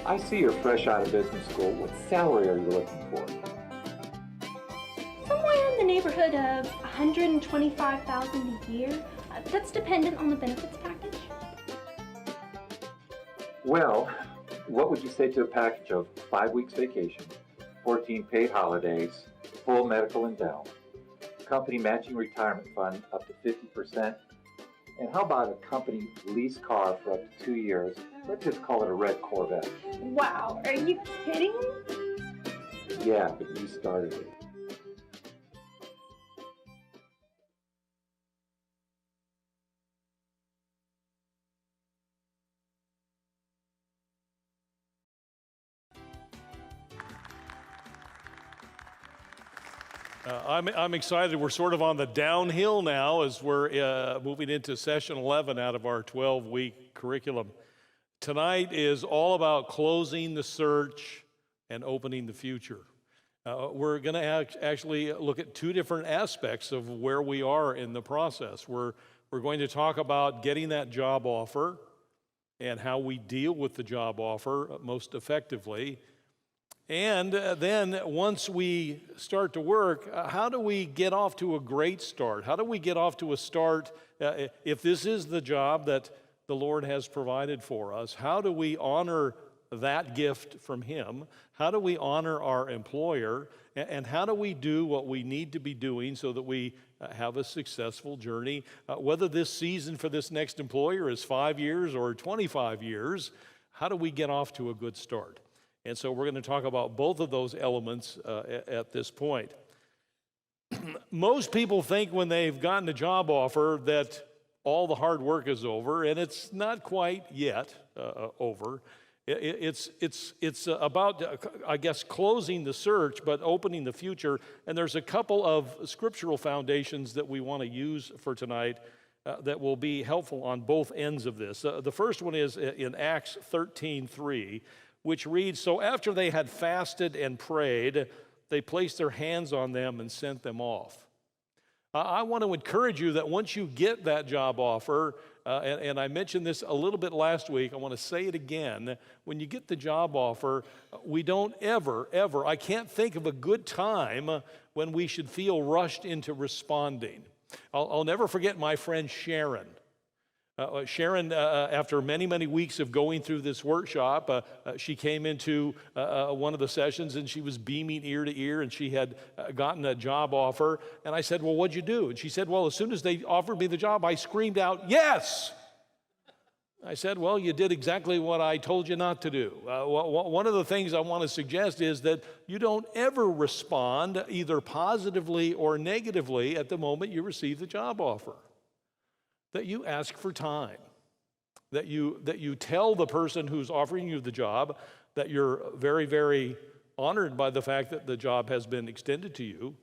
I see you're fresh out of business school. What salary are you looking for? Somewhere in the neighborhood of 125,000 a year. That's dependent on the benefits package. Well, what would you say to a package of 5 weeks vacation, 14 paid holidays, full medical and dental, company matching retirement fund up to 50%, and how about a company lease car for up to 2 years? Let's just call it a red Corvette. Wow, are you kidding me? Yeah, but you started it. I'm excited. We're sort of on the downhill now as we're moving into session 11 out of our 12-week curriculum. Tonight is all about closing the search and opening the future. We're going to actually look at two different aspects of where we are in the process. We're going to talk about getting that job offer and how we deal with the job offer most effectively. And then once we start to work, how do we get off to a great start? How do we get off to a start, if this is the job that the Lord has provided for us, how do we honor that gift from Him? How do we honor our employer? And how do we do what we need to be doing so that we have a successful journey? Whether this season for this next employer is 5 years or 25 years, how do we get off to a good start? And so we're going to talk about both of those elements at this point. Most people think when they've gotten a job offer that all the hard work is over, and it's not quite yet over. It's about, I guess, closing the search, but opening the future. And there's a couple of scriptural foundations that we want to use for tonight that will be helpful on both ends of this. The first one is in Acts 13:3. Which reads, "So after they had fasted and prayed, they placed their hands on them and sent them off." I want to encourage you that once you get that job offer, and I mentioned this a little bit last week, I want to say it again. When you get the job offer, we don't ever, I can't think of a good time when we should feel rushed into responding. I'll never forget my friend Sharon. Sharon, after many, many weeks of going through this workshop, she came into one of the sessions and she was beaming ear to ear, and she had gotten a job offer. And I said, "Well, what'd you do?" And she said, "Well, as soon as they offered me the job, I screamed out, 'Yes!'" I said, "Well, you did exactly what I told you not to do." One of the things I want to suggest is that you don't ever respond either positively or negatively at the moment you receive the job offer. That you ask for time, that you tell the person who's offering you the job that you're very, very honored by the fact that the job has been extended to you.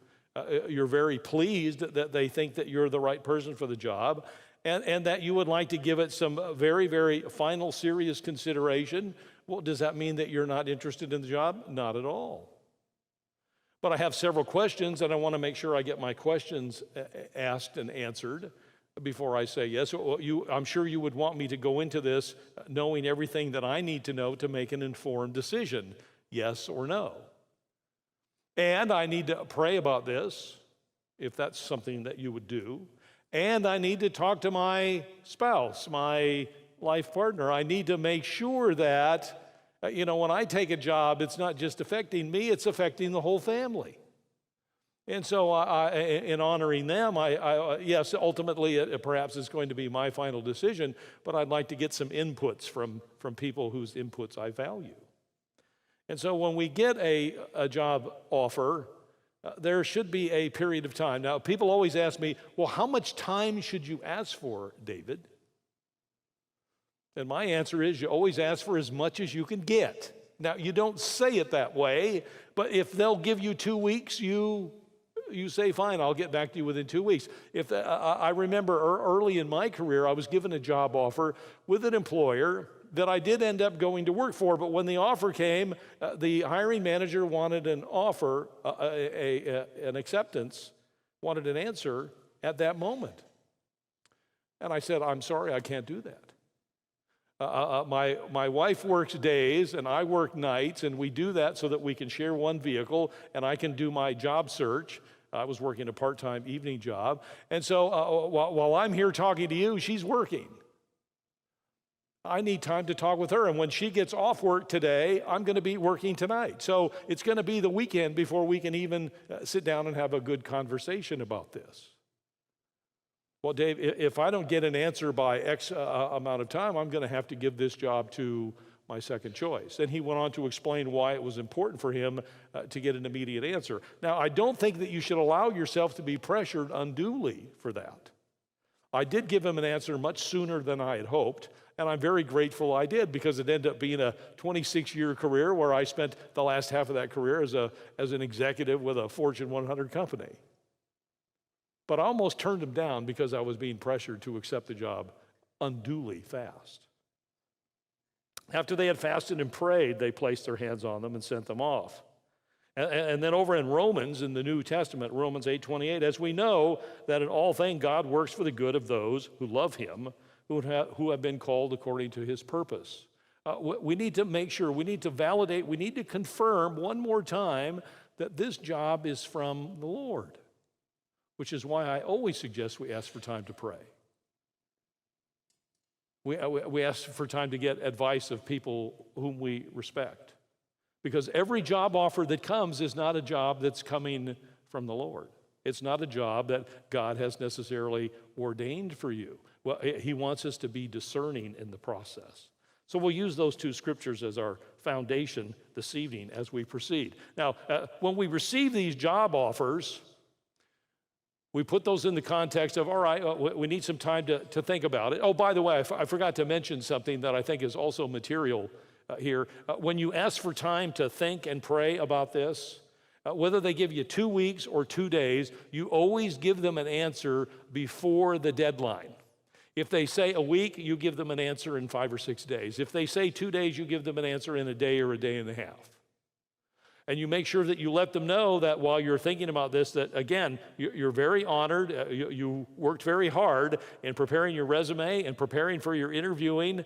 You're very pleased that they think that you're the right person for the job, and that you would like to give it some very, very final, serious consideration. Well, does that mean that you're not interested in the job? Not at all. But I have several questions, and I want to make sure I get my questions asked and answered before I say yes. I'm sure you would want me to go into this knowing everything that I need to know to make an informed decision, yes or no. And I need to pray about this, if that's something that you would do. And I need to talk to my spouse, my life partner. I need to make sure that, when I take a job, it's not just affecting me, it's affecting the whole family. And so in honoring them, yes, ultimately perhaps it's going to be my final decision, but I'd like to get some inputs from people whose inputs I value. And so when we get a job offer, there should be a period of time. Now, people always ask me, well, how much time should you ask for, David? And my answer is you always ask for as much as you can get. Now, you don't say it that way, but if they'll give you 2 weeks, you say, fine, I'll get back to you within 2 weeks. I remember early in my career, I was given a job offer with an employer that I did end up going to work for, but when the offer came, the hiring manager wanted an offer, an acceptance, wanted an answer at that moment. And I said, I'm sorry, I can't do that. My wife works days and I work nights, and we do that so that we can share one vehicle and I can do my job search. I was working a part-time evening job. And so while I'm here talking to you, she's working. I need time to talk with her. And when she gets off work today, I'm going to be working tonight. So it's going to be the weekend before we can even sit down and have a good conversation about this. Well, Dave, if I don't get an answer by X amount of time, I'm going to have to give this job to my second choice. And he went on to explain why it was important for him to get an immediate answer. Now, I don't think that you should allow yourself to be pressured unduly for that. I did give him an answer much sooner than I had hoped, and I'm very grateful I did, because it ended up being a 26-year career where I spent the last half of that career as an executive with a Fortune 100 company. But I almost turned him down because I was being pressured to accept the job unduly fast. After they had fasted and prayed, they placed their hands on them and sent them off. And then over in Romans, in the New Testament, Romans 8:28, as we know that in all things God works for the good of those who love him, who have been called according to his purpose. We need to make sure, we need to validate, we need to confirm one more time that this job is from the Lord, which is why I always suggest we ask for time to pray. We ask for time to get advice of people whom we respect, because every job offer that comes is not a job that's coming from the Lord. It's not a job that God has necessarily ordained for you. Well, he wants us to be discerning in the process. So we'll use those two scriptures as our foundation this evening as we proceed. Now, when we receive these job offers, we put those in the context of, all right, we need some time to think about it. Oh, by the way, I forgot to mention something that I think is also material here. When you ask for time to think and pray about this, whether they give you 2 weeks or 2 days, you always give them an answer before the deadline. If they say a week, you give them an answer in 5 or 6 days. If they say 2 days, you give them an answer in a day or a day and a half. And you make sure that you let them know that while you're thinking about this, that again, you're very honored. You worked very hard in preparing your resume and preparing for your interviewing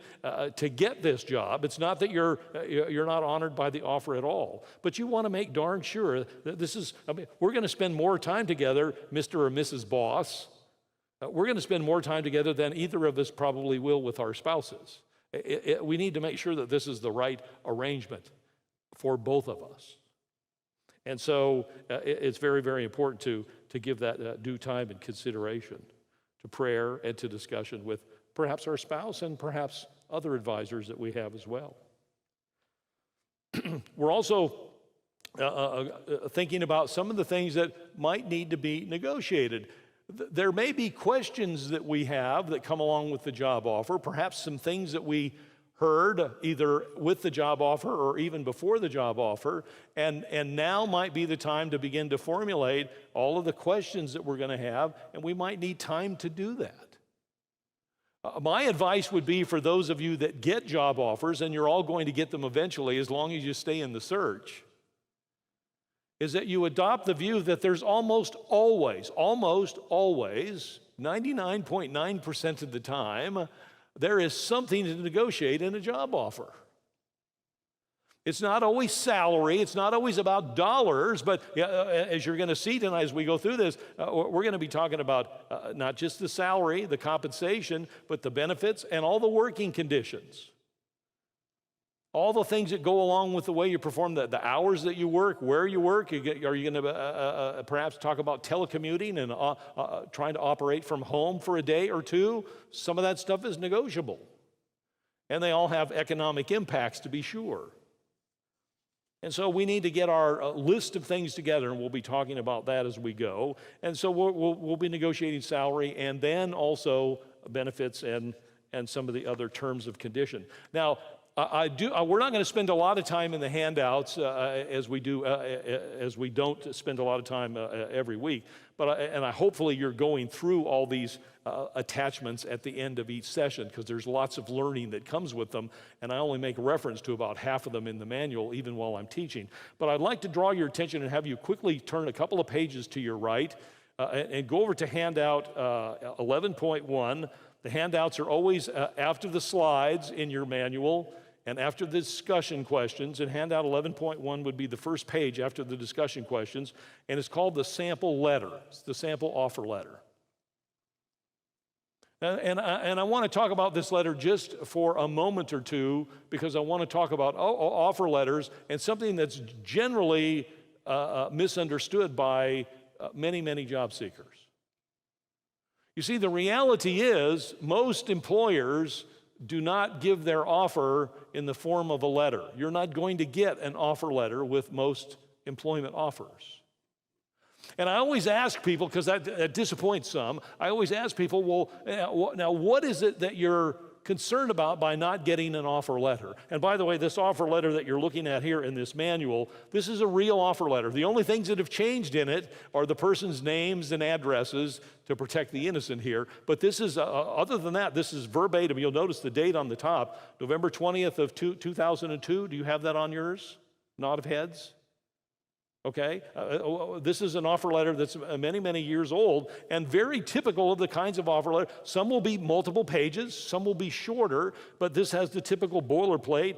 to get this job. It's not that you're not honored by the offer at all, but you want to make darn sure that this is, we're going to spend more time together, Mr. or Mrs. Boss. We're going to spend more time together than either of us probably will with our spouses. We need to make sure that this is the right arrangement for both of us. And so it's very, very important to give that due time and consideration to prayer and to discussion with perhaps our spouse and perhaps other advisors that we have as well. We're also thinking about some of the things that might need to be negotiated. There may be questions that we have that come along with the job offer, perhaps some things that we heard either with the job offer or even before the job offer, and now might be the time to begin to formulate all of the questions that we're going to have, and we might need time to do that. My advice would be for those of you that get job offers, and you're all going to get them eventually as long as you stay in the search, is that you adopt the view that there's almost always, 99.9% of the time, there is something to negotiate in a job offer. It's not always salary, it's not always about dollars, but as you're going to see tonight as we go through this, we're going to be talking about not just the salary, the compensation, but the benefits and all the working conditions. All the things that go along with the way you perform, the hours that you work, where you work. Are you going to perhaps talk about telecommuting and trying to operate from home for a day or two? Some of that stuff is negotiable. And they all have economic impacts, to be sure. And so we need to get our list of things together, and we'll be talking about that as we go. And so we'll be negotiating salary and then also benefits and some of the other terms of condition. Now, we're not going to spend a lot of time in the handouts as we don't spend a lot of time every week. But hopefully you're going through all these attachments at the end of each session, because there's lots of learning that comes with them, and I only make reference to about half of them in the manual, even while I'm teaching. But I'd like to draw your attention and have you quickly turn a couple of pages to your right and go over to handout 11.1. The handouts are always after the slides in your manual and after the discussion questions, and handout 11.1 would be the first page after the discussion questions, and it's called the sample letter. It's the sample offer letter. And I want to talk about this letter just for a moment or two because I want to talk about offer letters and something that's generally misunderstood by many, many job seekers. You see, the reality is most employers do not give their offer in the form of a letter. You're not going to get an offer letter with most employment offers. And I always ask people, because that disappoints some, I always ask people, well, now what is it that you're concerned about by not getting an offer letter? And by the way, this offer letter that you're looking at here in this manual, this is a real offer letter. The only things that have changed in it are the person's names and addresses to protect the innocent here. But this is, other than that, this is verbatim. You'll notice the date on the top, November 20th of 2002. Do you have that on yours? Nod of heads? Okay, this is an offer letter that's many, many years old and very typical of the kinds of offer letters. Some will be multiple pages, some will be shorter, but this has the typical boilerplate.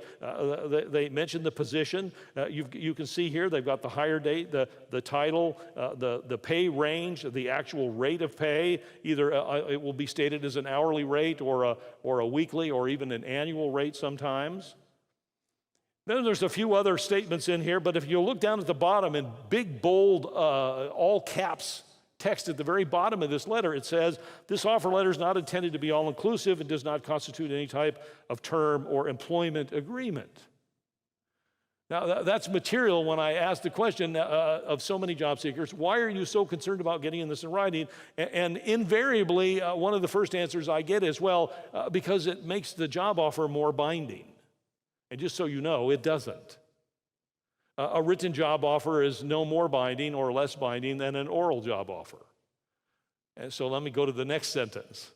They mention the position. You can see here they've got the hire date, the title, the pay range, the actual rate of pay. Either it will be stated as an hourly rate or a weekly or even an annual rate sometimes. Then there's a few other statements in here, but if you look down at the bottom in big, bold, all caps text at the very bottom of this letter, it says, this offer letter is not intended to be all-inclusive and does not constitute any type of term or employment agreement. Now, that's material when I ask the question of so many job seekers, why are you so concerned about getting this in writing? And invariably, one of the first answers I get is, well, because it makes the job offer more binding. And just so you know, it doesn't. A written job offer is no more binding or less binding than an oral job offer. And so let me go to the next sentence.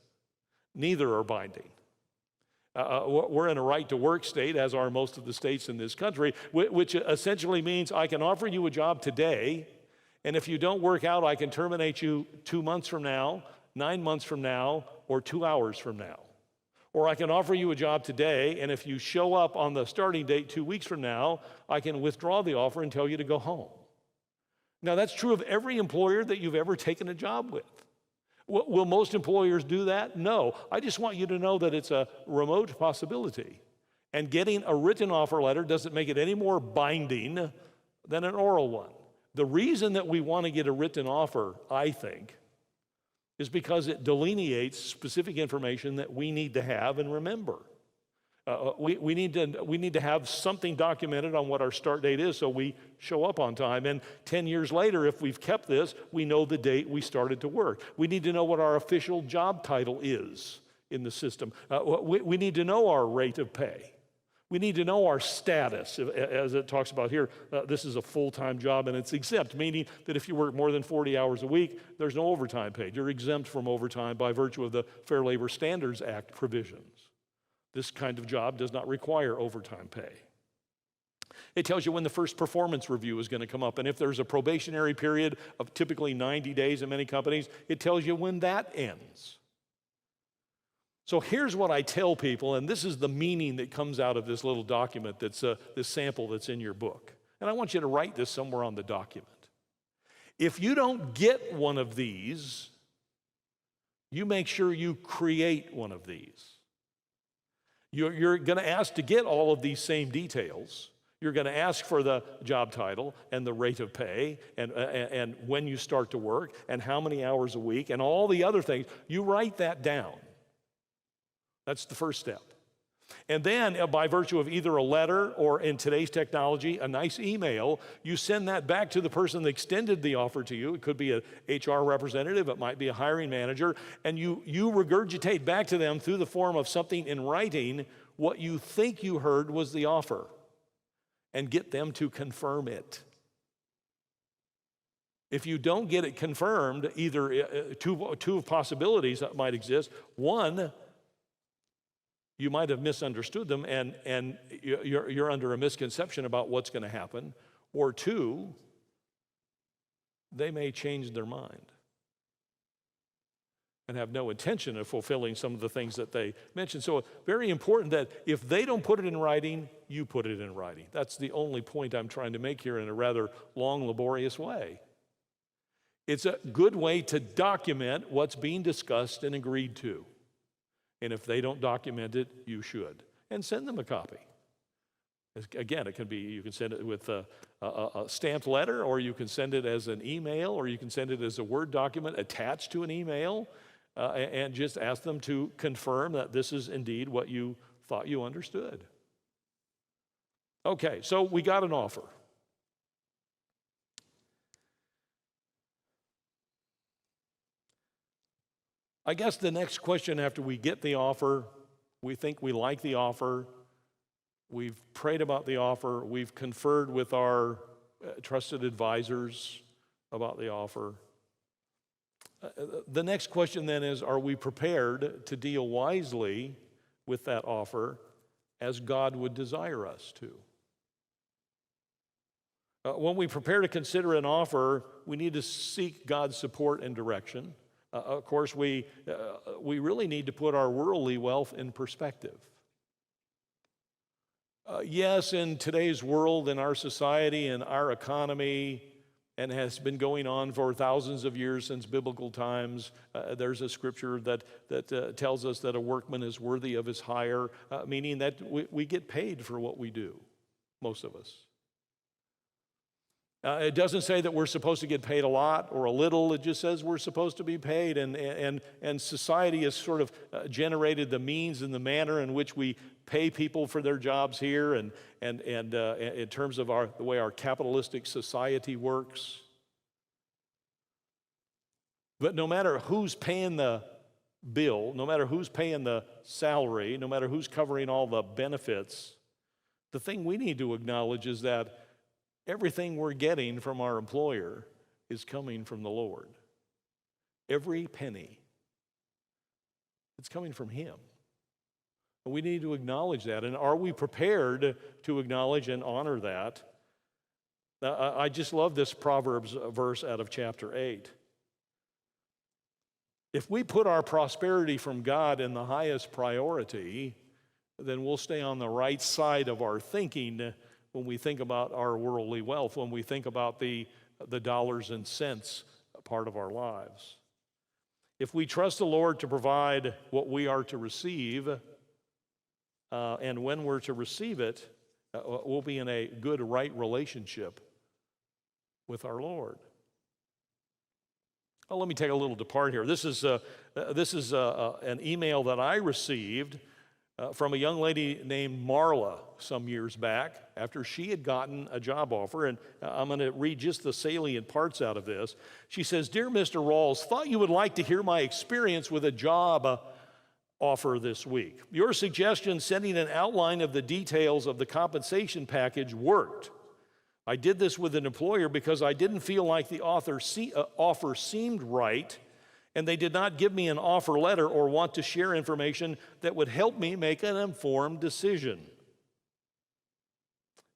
Neither are binding. We're in a right-to-work state, as are most of the states in this country, which essentially means I can offer you a job today, and if you don't work out, I can terminate you 2 months from now, 9 months from now, or 2 hours from now. Or I can offer you a job today, and if you show up on the starting date 2 weeks from now, I can withdraw the offer and tell you to go home. Now, that's true of every employer that you've ever taken a job with. Will most employers do that? No. I just want you to know that it's a remote possibility. And getting a written offer letter doesn't make it any more binding than an oral one. The reason that we want to get a written offer, I think, is because it delineates specific information that we need to have and remember. We need to have something documented on what our start date is so we show up on time. And 10 years later, if we've kept this, we know the date we started to work. We need to know what our official job title is in the system. We need to know our rate of pay. We need to know our status. As it talks about here, this is a full-time job and it's exempt, meaning that if you work more than 40 hours a week, there's no overtime paid. You're exempt from overtime by virtue of the Fair Labor Standards Act provisions. This kind of job does not require overtime pay. It tells you when the first performance review is going to come up, and if there's a probationary period of typically 90 days in many companies, it tells you when that ends. So here's what I tell people, and this is the meaning that comes out of this little document that's this sample that's in your book. And I want you to write this somewhere on the document. If you don't get one of these, you make sure you create one of these. You're going to ask to get all of these same details. You're going to ask for the job title and the rate of pay and when you start to work and how many hours a week and all the other things. You write that down. That's the first step. And then by virtue of either a letter or in today's technology, a nice email, you send that back to the person that extended the offer to you. It could be an HR representative, it might be a hiring manager, and you regurgitate back to them through the form of something in writing what you think you heard was the offer and get them to confirm it. If you don't get it confirmed, either two possibilities that might exist. One, you might have misunderstood them and you're under a misconception about what's going to happen. Or two, they may change their mind. and have no intention of fulfilling some of the things that they mentioned. So very important that if they don't put it in writing, you put it in writing. That's the only point I'm trying to make here in a rather long, laborious way. It's a good way to document what's being discussed and agreed to. And if they don't document it, you should. And send them a copy. Again, it can be, you can send it with a stamped letter, or you can send it as an email, or you can send it as a Word document attached to an email, and just ask them to confirm that this is indeed what you thought you understood. Okay, so we got an offer. I guess the next question after we get the offer, we think we like the offer, we've prayed about the offer, we've conferred with our trusted advisors about the offer. The next question then is, are we prepared to deal wisely with that offer as God would desire us to? When we prepare to consider an offer, we need to seek God's support and direction. Of course, we really need to put our worldly wealth in perspective. Yes, in today's world, in our society, in our economy, and has been going on for thousands of years since biblical times, there's a scripture that tells us that a workman is worthy of his hire, meaning that we get paid for what we do, most of us. It doesn't say that we're supposed to get paid a lot or a little. It just says we're supposed to be paid, and society has sort of generated the means and the manner in which we pay people for their jobs here, and in terms of the way our capitalistic society works. But no matter who's paying the bill, no matter who's paying the salary, no matter who's covering all the benefits, the thing we need to acknowledge is that everything we're getting from our employer is coming from the Lord. Every penny. It's coming from Him. And we need to acknowledge that. And are we prepared to acknowledge and honor that? I just love this Proverbs verse out of chapter 8. If we put our prosperity from God in the highest priority, then we'll stay on the right side of our thinking when we think about our worldly wealth, when we think about the dollars and cents part of our lives. If we trust the Lord to provide what we are to receive, and when we're to receive it, we'll be in a good, right relationship with our Lord. Oh, let me take a little depart here. This is an email that I received from a young lady named Marla some years back after she had gotten a job offer, and I'm going to read just the salient parts out of this. She says, "Dear Mr. Rawls, thought you would like to hear my experience with a job offer this week. Your suggestion sending an outline of the details of the compensation package worked. I did this with an employer because I didn't feel like the offer seemed right, and they did not give me an offer letter or want to share information that would help me make an informed decision.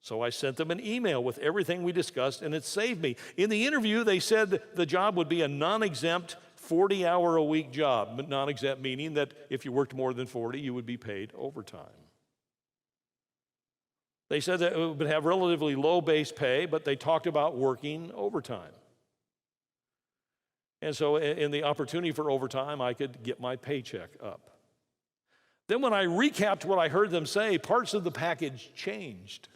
So I sent them an email with everything we discussed, and it saved me. In the interview, they said the job would be a non-exempt 40-hour-a-week job. But non-exempt meaning that if you worked more than 40, you would be paid overtime. They said that it would have relatively low base pay, but they talked about working overtime. And so in the opportunity for overtime, I could get my paycheck up. Then when I recapped what I heard them say, parts of the package changed.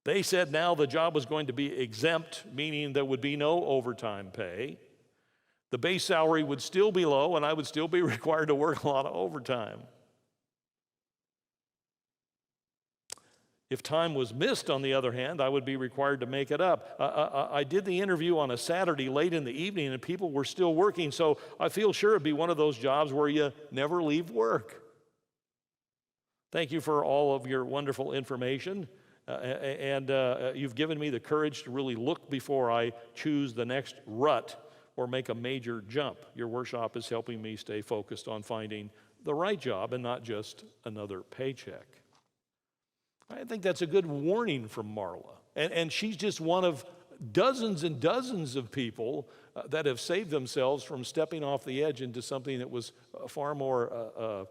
They said now the job was going to be exempt, meaning there would be no overtime pay. The base salary would still be low, and I would still be required to work a lot of overtime. If time was missed, on the other hand, I would be required to make it up. I did the interview on a Saturday late in the evening, and people were still working, so I feel sure it'd be one of those jobs where you never leave work. Thank you for all of your wonderful information, and you've given me the courage to really look before I choose the next rut or make a major jump. Your workshop is helping me stay focused on finding the right job and not just another paycheck." I think that's a good warning from Marla. And she's just one of dozens and dozens of people that have saved themselves from stepping off the edge into something that was far more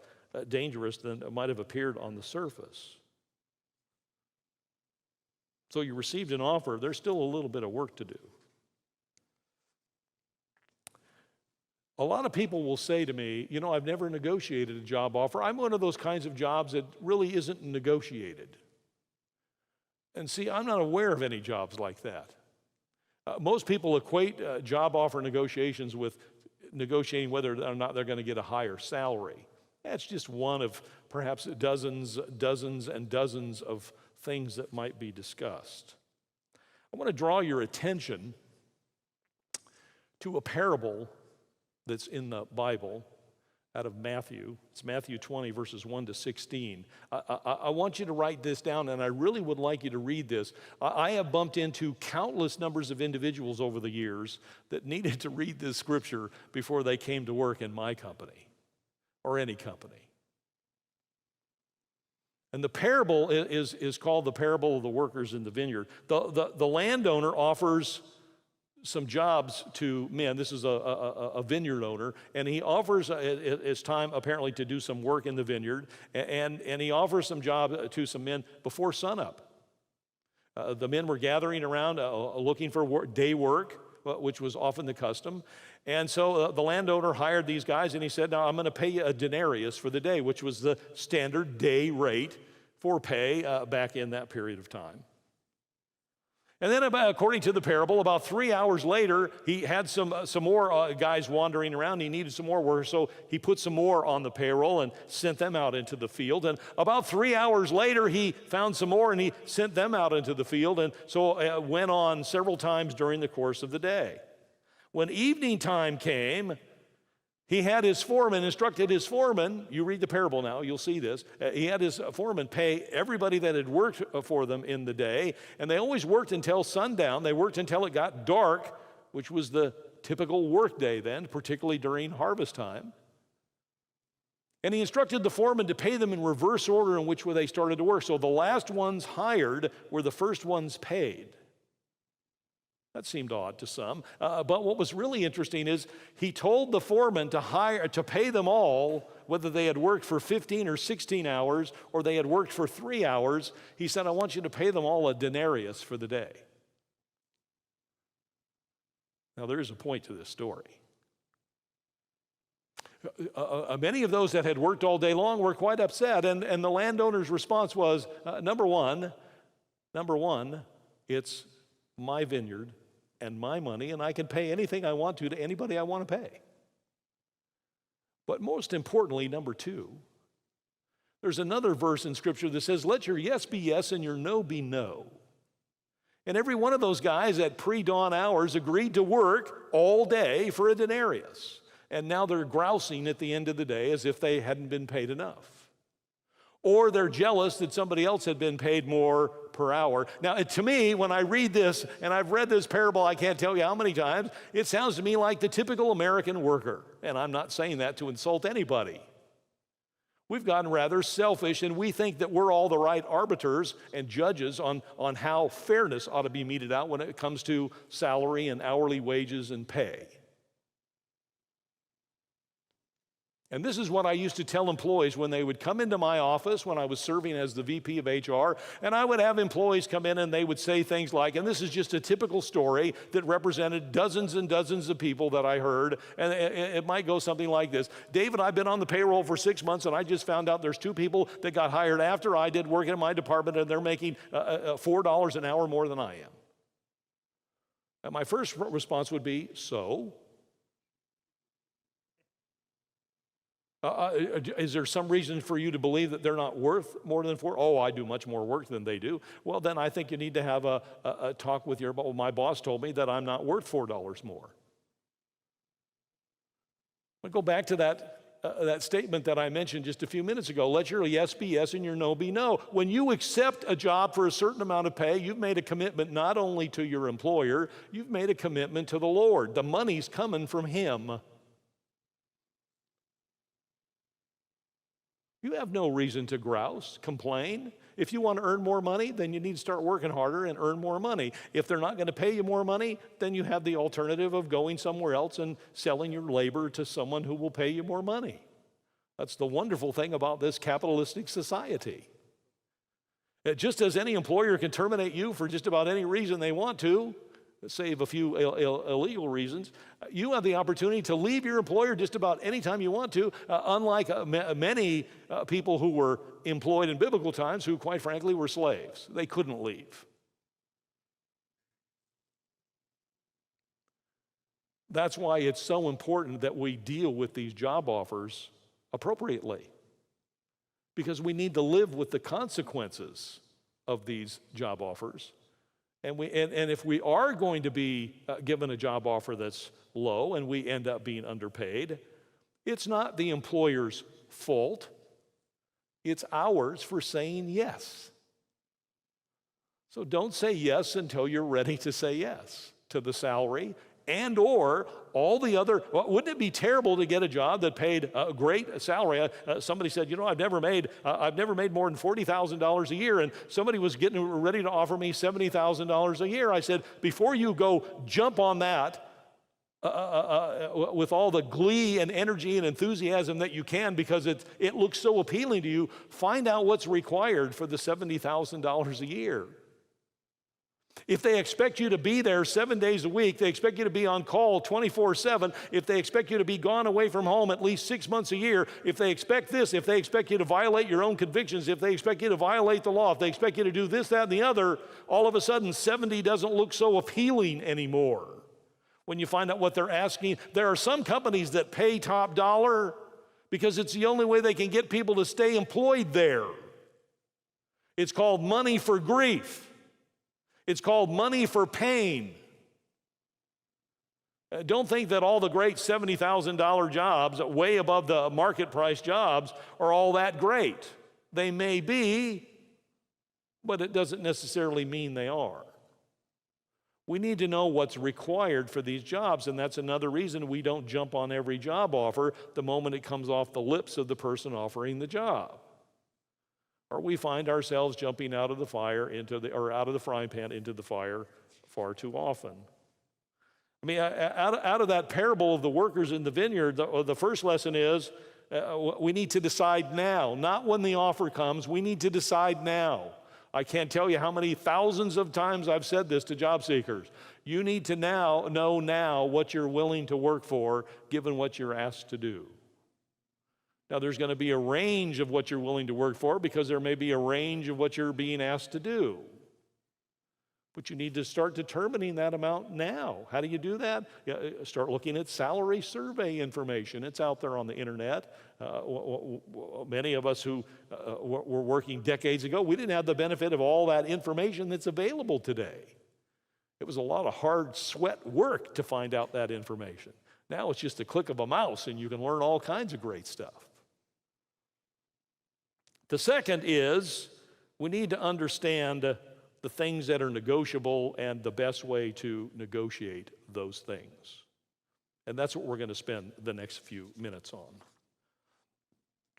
dangerous than it might have appeared on the surface. So you received an offer. There's still a little bit of work to do. A lot of people will say to me, you know, I've never negotiated a job offer. I'm one of those kinds of jobs that really isn't negotiated. And see, I'm not aware of any jobs like that. Most people equate job offer negotiations with negotiating whether or not they're going to get a higher salary. That's just one of perhaps dozens and dozens of things that might be discussed. I want to draw your attention to a parable that's in the Bible out of Matthew. It's Matthew 20, verses 1 to 16. I want you to write this down, and I really would like you to read this. I have bumped into countless numbers of individuals over the years that needed to read this scripture before they came to work in my company or any company. And the parable is called the parable of the workers in the vineyard. The landowner offers some jobs to men. This is a vineyard owner, and he offers it's time apparently to do some work in the vineyard, and he offers some job to some men before sunup. The men were gathering around looking for day work, which was often the custom. And so the landowner hired these guys, and he said, now I'm going to pay you a denarius for the day, which was the standard day rate for pay back in that period of time. And then, according to the parable, about 3 hours later, he had some more guys wandering around. He needed some more work, so he put some more on the payroll and sent them out into the field. And about 3 hours later, he found some more, and he sent them out into the field. And so it went on several times during the course of the day. When evening time came, he had his foreman, instructed his foreman, you read the parable now, you'll see this. He had his foreman pay everybody that had worked for them in the day, and they always worked until sundown. They worked until it got dark, which was the typical work day then, particularly during harvest time. And he instructed the foreman to pay them in reverse order in which way they started to work. So the last ones hired were the first ones paid. That seemed odd to some. But what was really interesting is he told the foreman to pay them all, whether they had worked for 15 or 16 hours or they had worked for 3 hours. He said, I want you to pay them all a denarius for the day. Now, there is a point to this story. Many of those that had worked all day long were quite upset, and the landowner's response was, number one, it's my vineyard and my money, and I can pay anything I want to anybody I want to pay. But most importantly, number two, there's another verse in Scripture that says, let your yes be yes and your no be no. And every one of those guys at pre-dawn hours agreed to work all day for a denarius. And now they're grousing at the end of the day as if they hadn't been paid enough. Or they're jealous that somebody else had been paid more per hour. Now, to me, when I read this, and I've read this parable, I can't tell you how many times, it sounds to me like the typical American worker. And I'm not saying that to insult anybody. We've gotten rather selfish, and we think that we're all the right arbiters and judges on how fairness ought to be meted out when it comes to salary and hourly wages and pay. And this is what I used to tell employees when they would come into my office when I was serving as the VP of HR, and I would have employees come in and they would say things like, and this is just a typical story that represented dozens and dozens of people that I heard, and it might go something like this. David, I've been on the payroll for 6 months, and I just found out there's 2 people that got hired after I did work in my department, and they're making $4 an hour more than I am. And my first response would be, so? Is there some reason for you to believe that they're not worth more than 4? Oh, I do much more work than they do. Well, then I think you need to have a talk with your boss. My boss told me that I'm not worth $4 more. I'll go back to that statement that I mentioned just a few minutes ago. Let your yes be yes and your no be no. When you accept a job for a certain amount of pay, you've made a commitment not only to your employer, you've made a commitment to the Lord. The money's coming from Him. You have no reason to grouse, complain. If you want to earn more money, then you need to start working harder and earn more money. If they're not going to pay you more money, then you have the alternative of going somewhere else and selling your labor to someone who will pay you more money. That's the wonderful thing about this capitalistic society. Just as any employer can terminate you for just about any reason they want to, save a few illegal reasons, you have the opportunity to leave your employer just about any time you want to, unlike many people who were employed in biblical times who, quite frankly, were slaves. They couldn't leave. That's why it's so important that we deal with these job offers appropriately, because we need to live with the consequences of these job offers. And if we are going to be given a job offer that's low and we end up being underpaid, it's not the employer's fault. It's ours for saying yes. So don't say yes until you're ready to say yes to the salary and or all the other. Wouldn't it be terrible to get a job that paid a great salary? Somebody said, I've never made more than $40,000 a year, and somebody was getting ready to offer me $70,000 a year. I said, before you go jump on that with all the glee and energy and enthusiasm that you can, because it looks so appealing to you, find out what's required for the $70,000 a year. If they expect you to be there 7 days a week, they expect you to be on call 24/7, if they expect you to be gone away from home at least 6 months a year, if they expect this, if they expect you to violate your own convictions, if they expect you to violate the law, if they expect you to do this, that, and the other, all of a sudden 70 doesn't look so appealing anymore. When you find out what they're asking, there are some companies that pay top dollar because it's the only way they can get people to stay employed there. It's called money for grief. It's called money for pain. Don't think that all the great $70,000 jobs, way above the market price jobs, are all that great. They may be, but it doesn't necessarily mean they are. We need to know what's required for these jobs, and that's another reason we don't jump on every job offer the moment it comes off the lips of the person offering the job. Or we find ourselves jumping out of the fire out of the frying pan into the fire far too often. I mean, out of that parable of the workers in the vineyard, the first lesson is we need to decide now, not when the offer comes. We need to decide now. I can't tell you how many thousands of times I've said this to job seekers. You need to know now what you're willing to work for, given what you're asked to do. Now, there's going to be a range of what you're willing to work for, because there may be a range of what you're being asked to do. But you need to start determining that amount now. How do you do that? Start looking at salary survey information. It's out there on the internet. Many of us who were working decades ago, we didn't have the benefit of all that information that's available today. It was a lot of hard sweat work to find out that information. Now it's just a click of a mouse and you can learn all kinds of great stuff. The second is we need to understand the things that are negotiable and the best way to negotiate those things. And that's what we're going to spend the next few minutes on.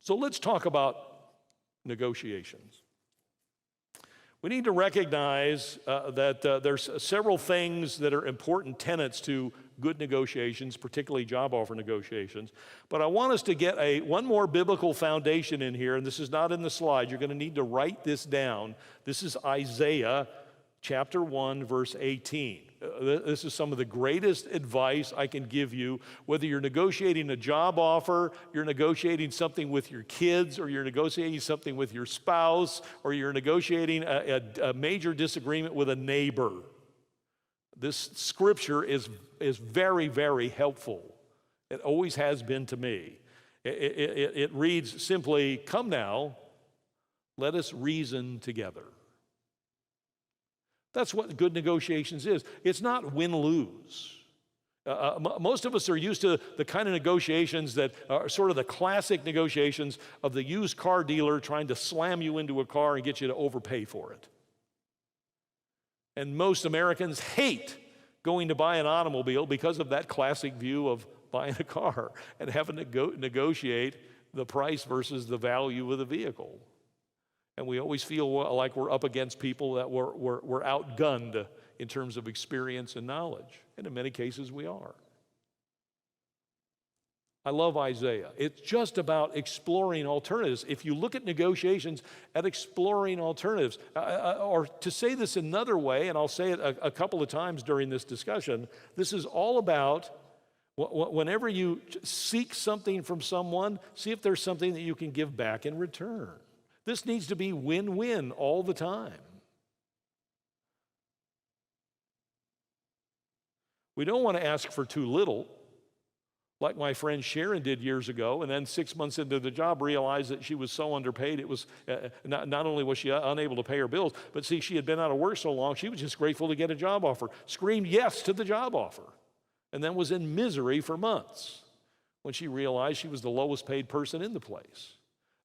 So let's talk about negotiations. We need to recognize that there's several things that are important tenets to good negotiations, particularly job offer negotiations. But I want us to get one more biblical foundation in here, and this is not in the slide. You're going to need to write this down. This is Isaiah chapter 1, verse 18. This is some of the greatest advice I can give you, whether you're negotiating a job offer, you're negotiating something with your kids, or you're negotiating something with your spouse, or you're negotiating a major disagreement with a neighbor. This scripture is very, very helpful. It always has been to me. It reads simply, "Come now, let us reason together." That's what good negotiations is. It's not win-lose. Most of us are used to the kind of negotiations that are sort of the classic negotiations of the used car dealer trying to slam you into a car and get you to overpay for it. And most Americans hate going to buy an automobile because of that classic view of buying a car and having to negotiate the price versus the value of the vehicle. And we always feel like we're up against people that we're outgunned in terms of experience and knowledge. And in many cases, we are. I love Isaiah. It's just about exploring alternatives. If you look at negotiations at exploring alternatives, or to say this another way, and I'll say it a couple of times during this discussion, this is all about whenever you seek something from someone, see if there's something that you can give back in return. This needs to be win-win all the time. We don't want to ask for too little, like my friend Sharon did years ago, and then 6 months into the job realized that she was so underpaid. It was not only was she unable to pay her bills, but see, she had been out of work so long, she was just grateful to get a job offer, screamed yes to the job offer, and then was in misery for months when she realized she was the lowest paid person in the place.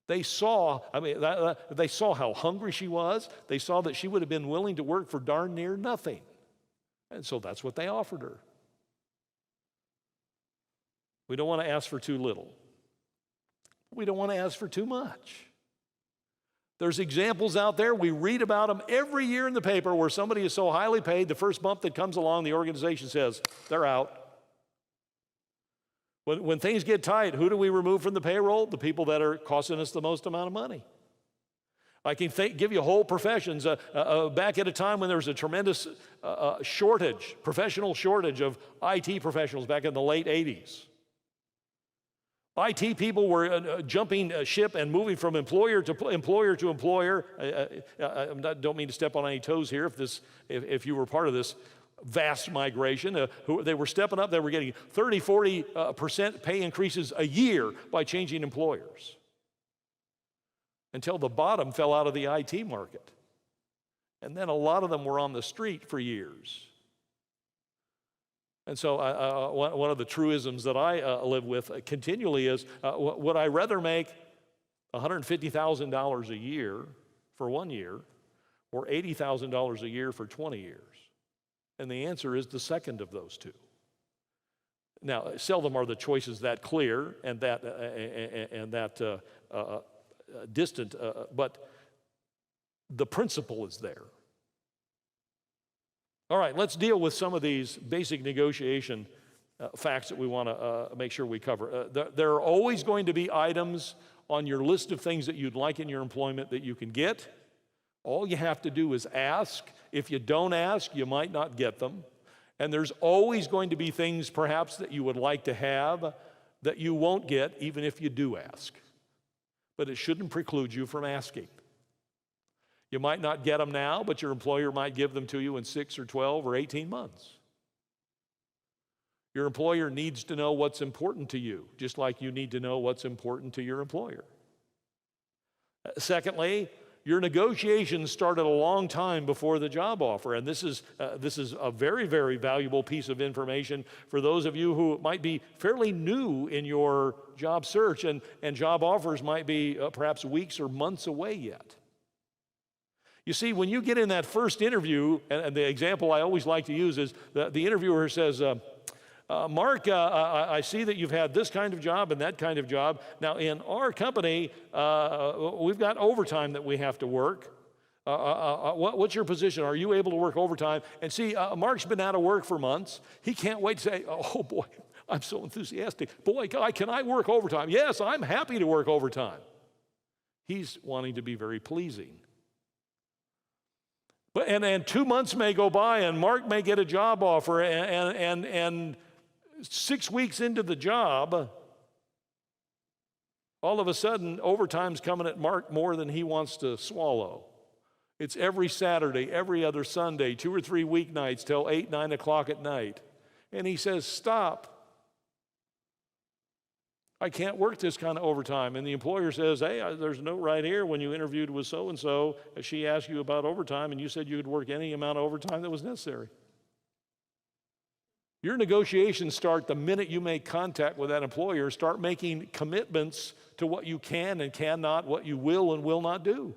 They saw how hungry she was. They saw that she would have been willing to work for darn near nothing. And so that's what they offered her. We don't want to ask for too little. We don't want to ask for too much. There's examples out there, we read about them every year in the paper where somebody is so highly paid, the first bump that comes along, the organization says, they're out. When things get tight, who do we remove from the payroll? The people that are costing us the most amount of money. I can give you whole professions. Back at a time when there was a tremendous professional shortage of IT professionals back in the late 80s. IT people were jumping ship and moving from employer to employer. I don't mean to step on any toes here if you were part of this vast migration. They were stepping up. They were getting 30-40% pay increases a year by changing employers until the bottom fell out of the IT market. And then a lot of them were on the street for years. And so one of the truisms that I live with continually is, would I rather make $150,000 a year for 1 year or $80,000 a year for 20 years? And the answer is the second of those two. Now, seldom are the choices that clear and that distant, but the principle is there. All right, let's deal with some of these basic negotiation facts that we want to make sure we cover. There are always going to be items on your list of things that you'd like in your employment that you can get. All you have to do is ask. If you don't ask, you might not get them. And there's always going to be things perhaps that you would like to have that you won't get even if you do ask. But it shouldn't preclude you from asking. You might not get them now, but your employer might give them to you in 6 or 12 or 18 months. Your employer needs to know what's important to you, just like you need to know what's important to your employer. Secondly, your negotiations started a long time before the job offer, and this is a very, very valuable piece of information for those of you who might be fairly new in your job search, and job offers might be perhaps weeks or months away yet. You see, when you get in that first interview, and the example I always like to use is the interviewer says, Mark, I see that you've had this kind of job and that kind of job. Now, in our company, we've got overtime that we have to work. What's your position? Are you able to work overtime? And see, Mark's been out of work for months. He can't wait to say, oh boy, I'm so enthusiastic. Boy, can I work overtime? Yes, I'm happy to work overtime. He's wanting to be very pleasing. But and 2 months may go by, and Mark may get a job offer, and 6 weeks into the job, all of a sudden, overtime's coming at Mark more than he wants to swallow. It's every Saturday, every other Sunday, 2 or 3 weeknights till 8, 9 o'clock at night. And he says, stop. I can't work this kind of overtime. And the employer says, hey, there's a note right here when you interviewed with so-and-so, she asked you about overtime, and you said you could work any amount of overtime that was necessary. Your negotiations start the minute you make contact with that employer. Start making commitments to what you can and cannot, what you will and will not do.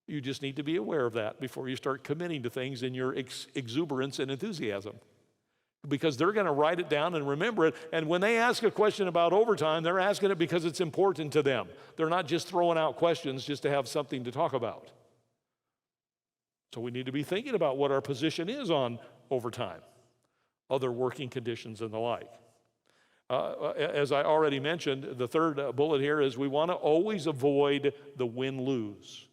You just need to be aware of that before you start committing to things in your exuberance and enthusiasm. because they're going to write it down and remember it. And when they ask a question about overtime, they're asking it because it's important to them. They're not just throwing out questions just to have something to talk about. So we need to be thinking about what our position is on overtime, other working conditions, and the like. As I already mentioned, the third bullet here is we want to always avoid the win-lose.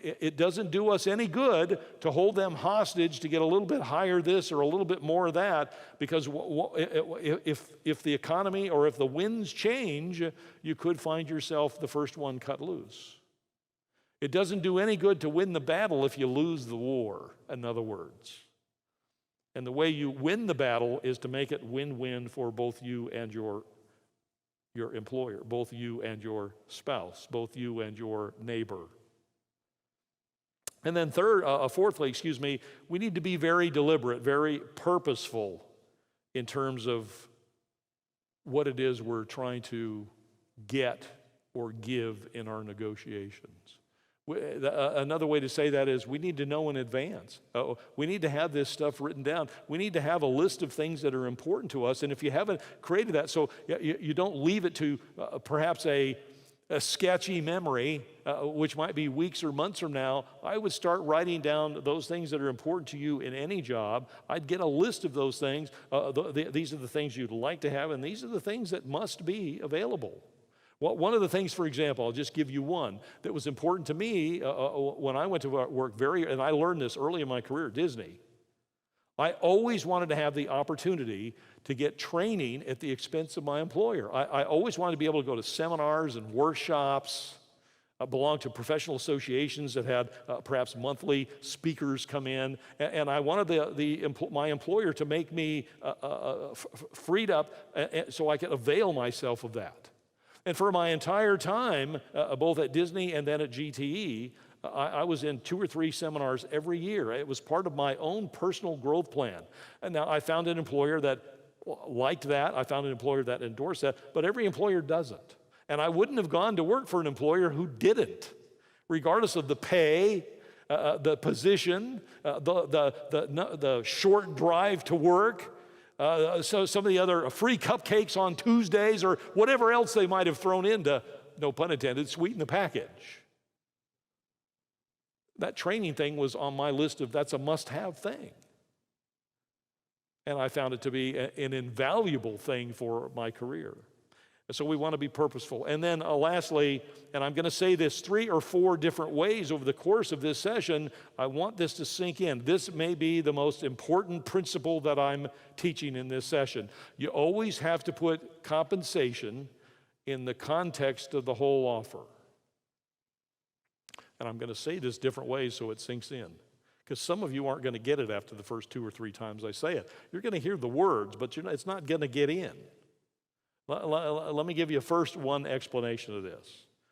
It doesn't do us any good to hold them hostage to get a little bit higher this or a little bit more of that, because if the economy or if the winds change, you could find yourself the first one cut loose. It doesn't do any good to win the battle if you lose the war, in other words. And the way you win the battle is to make it win-win for both you and your employer, both you and your spouse, both you and your neighbor. And then fourthly, we need to be very deliberate, very purposeful in terms of what it is we're trying to get or give in our negotiations. Another way to say that is we need to know in advance. We need to have this stuff written down. We need to have a list of things that are important to us. And if you haven't created that, so you don't leave it to perhaps a sketchy memory, which might be weeks or months from now, I would start writing down those things that are important to you in any job. I'd get a list of those things. These are the things you'd like to have, and these are the things that must be available. Well, one of the things, for example, I'll just give you one that was important to me when I went to work and I learned this early in my career at Disney. I always wanted to have the opportunity to get training at the expense of my employer. I always wanted to be able to go to seminars and workshops. I belonged to professional associations that had perhaps monthly speakers come in, and I wanted my employer to make me freed up so I could avail myself of that. And for my entire time, both at Disney and then at GTE, I was in 2 or 3 seminars every year. It was part of my own personal growth plan. And now I found an employer that liked that. I found an employer that endorsed that. But every employer doesn't. And I wouldn't have gone to work for an employer who didn't, regardless of the pay, the position, the short drive to work. So some of the other free cupcakes on Tuesdays or whatever else they might have thrown in to, no pun intended, sweeten the package. That training thing was on my list of that's a must-have thing. And I found it to be an invaluable thing for my career. So we want to be purposeful. And then lastly, and I'm going to say this 3 or 4 different ways over the course of this session, I want this to sink in. This may be the most important principle that I'm teaching in this session. You always have to put compensation in the context of the whole offer. And I'm going to say this different ways so it sinks in. Because some of you aren't going to get it after the first 2 or 3 times I say it. You're going to hear the words, but it's not going to get in. Let me give you first one explanation of this.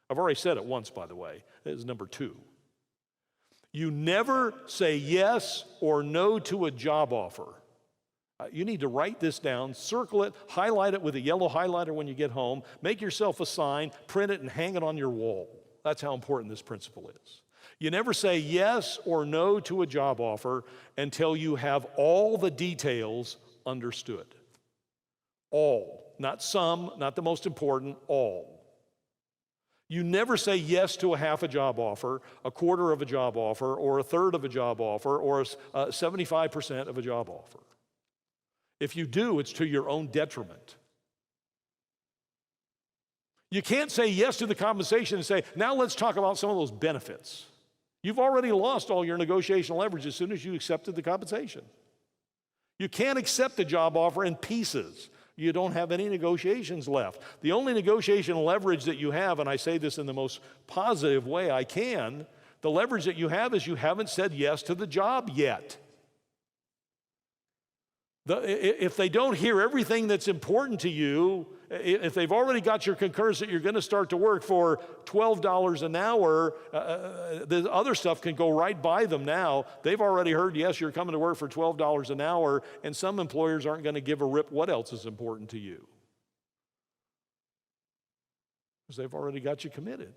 I've already said it once, by the way. This is number 2. You never say yes or no to a job offer. You need to write this down, circle it, highlight it with a yellow highlighter when you get home, make yourself a sign, print it, and hang it on your wall. That's how important this principle is. You never say yes or no to a job offer until you have all the details understood. All. Not some, not the most important, all. You never say yes to a half a job offer, a quarter of a job offer, or a third of a job offer, or 75% of a job offer. If you do, it's to your own detriment. You can't say yes to the compensation and say, now let's talk about some of those benefits. You've already lost all your negotiation leverage as soon as you accepted the compensation. You can't accept a job offer in pieces. You don't have any negotiations left. The only negotiation leverage that you have, and I say this in the most positive way I can, the leverage that you have is you haven't said yes to the job yet. If they don't hear everything that's important to you, if they've already got your concurrence that you're going to start to work for $12 an hour, the other stuff can go right by them now. They've already heard, yes, you're coming to work for $12 an hour, and some employers aren't going to give a rip what else is important to you. Because they've already got you committed,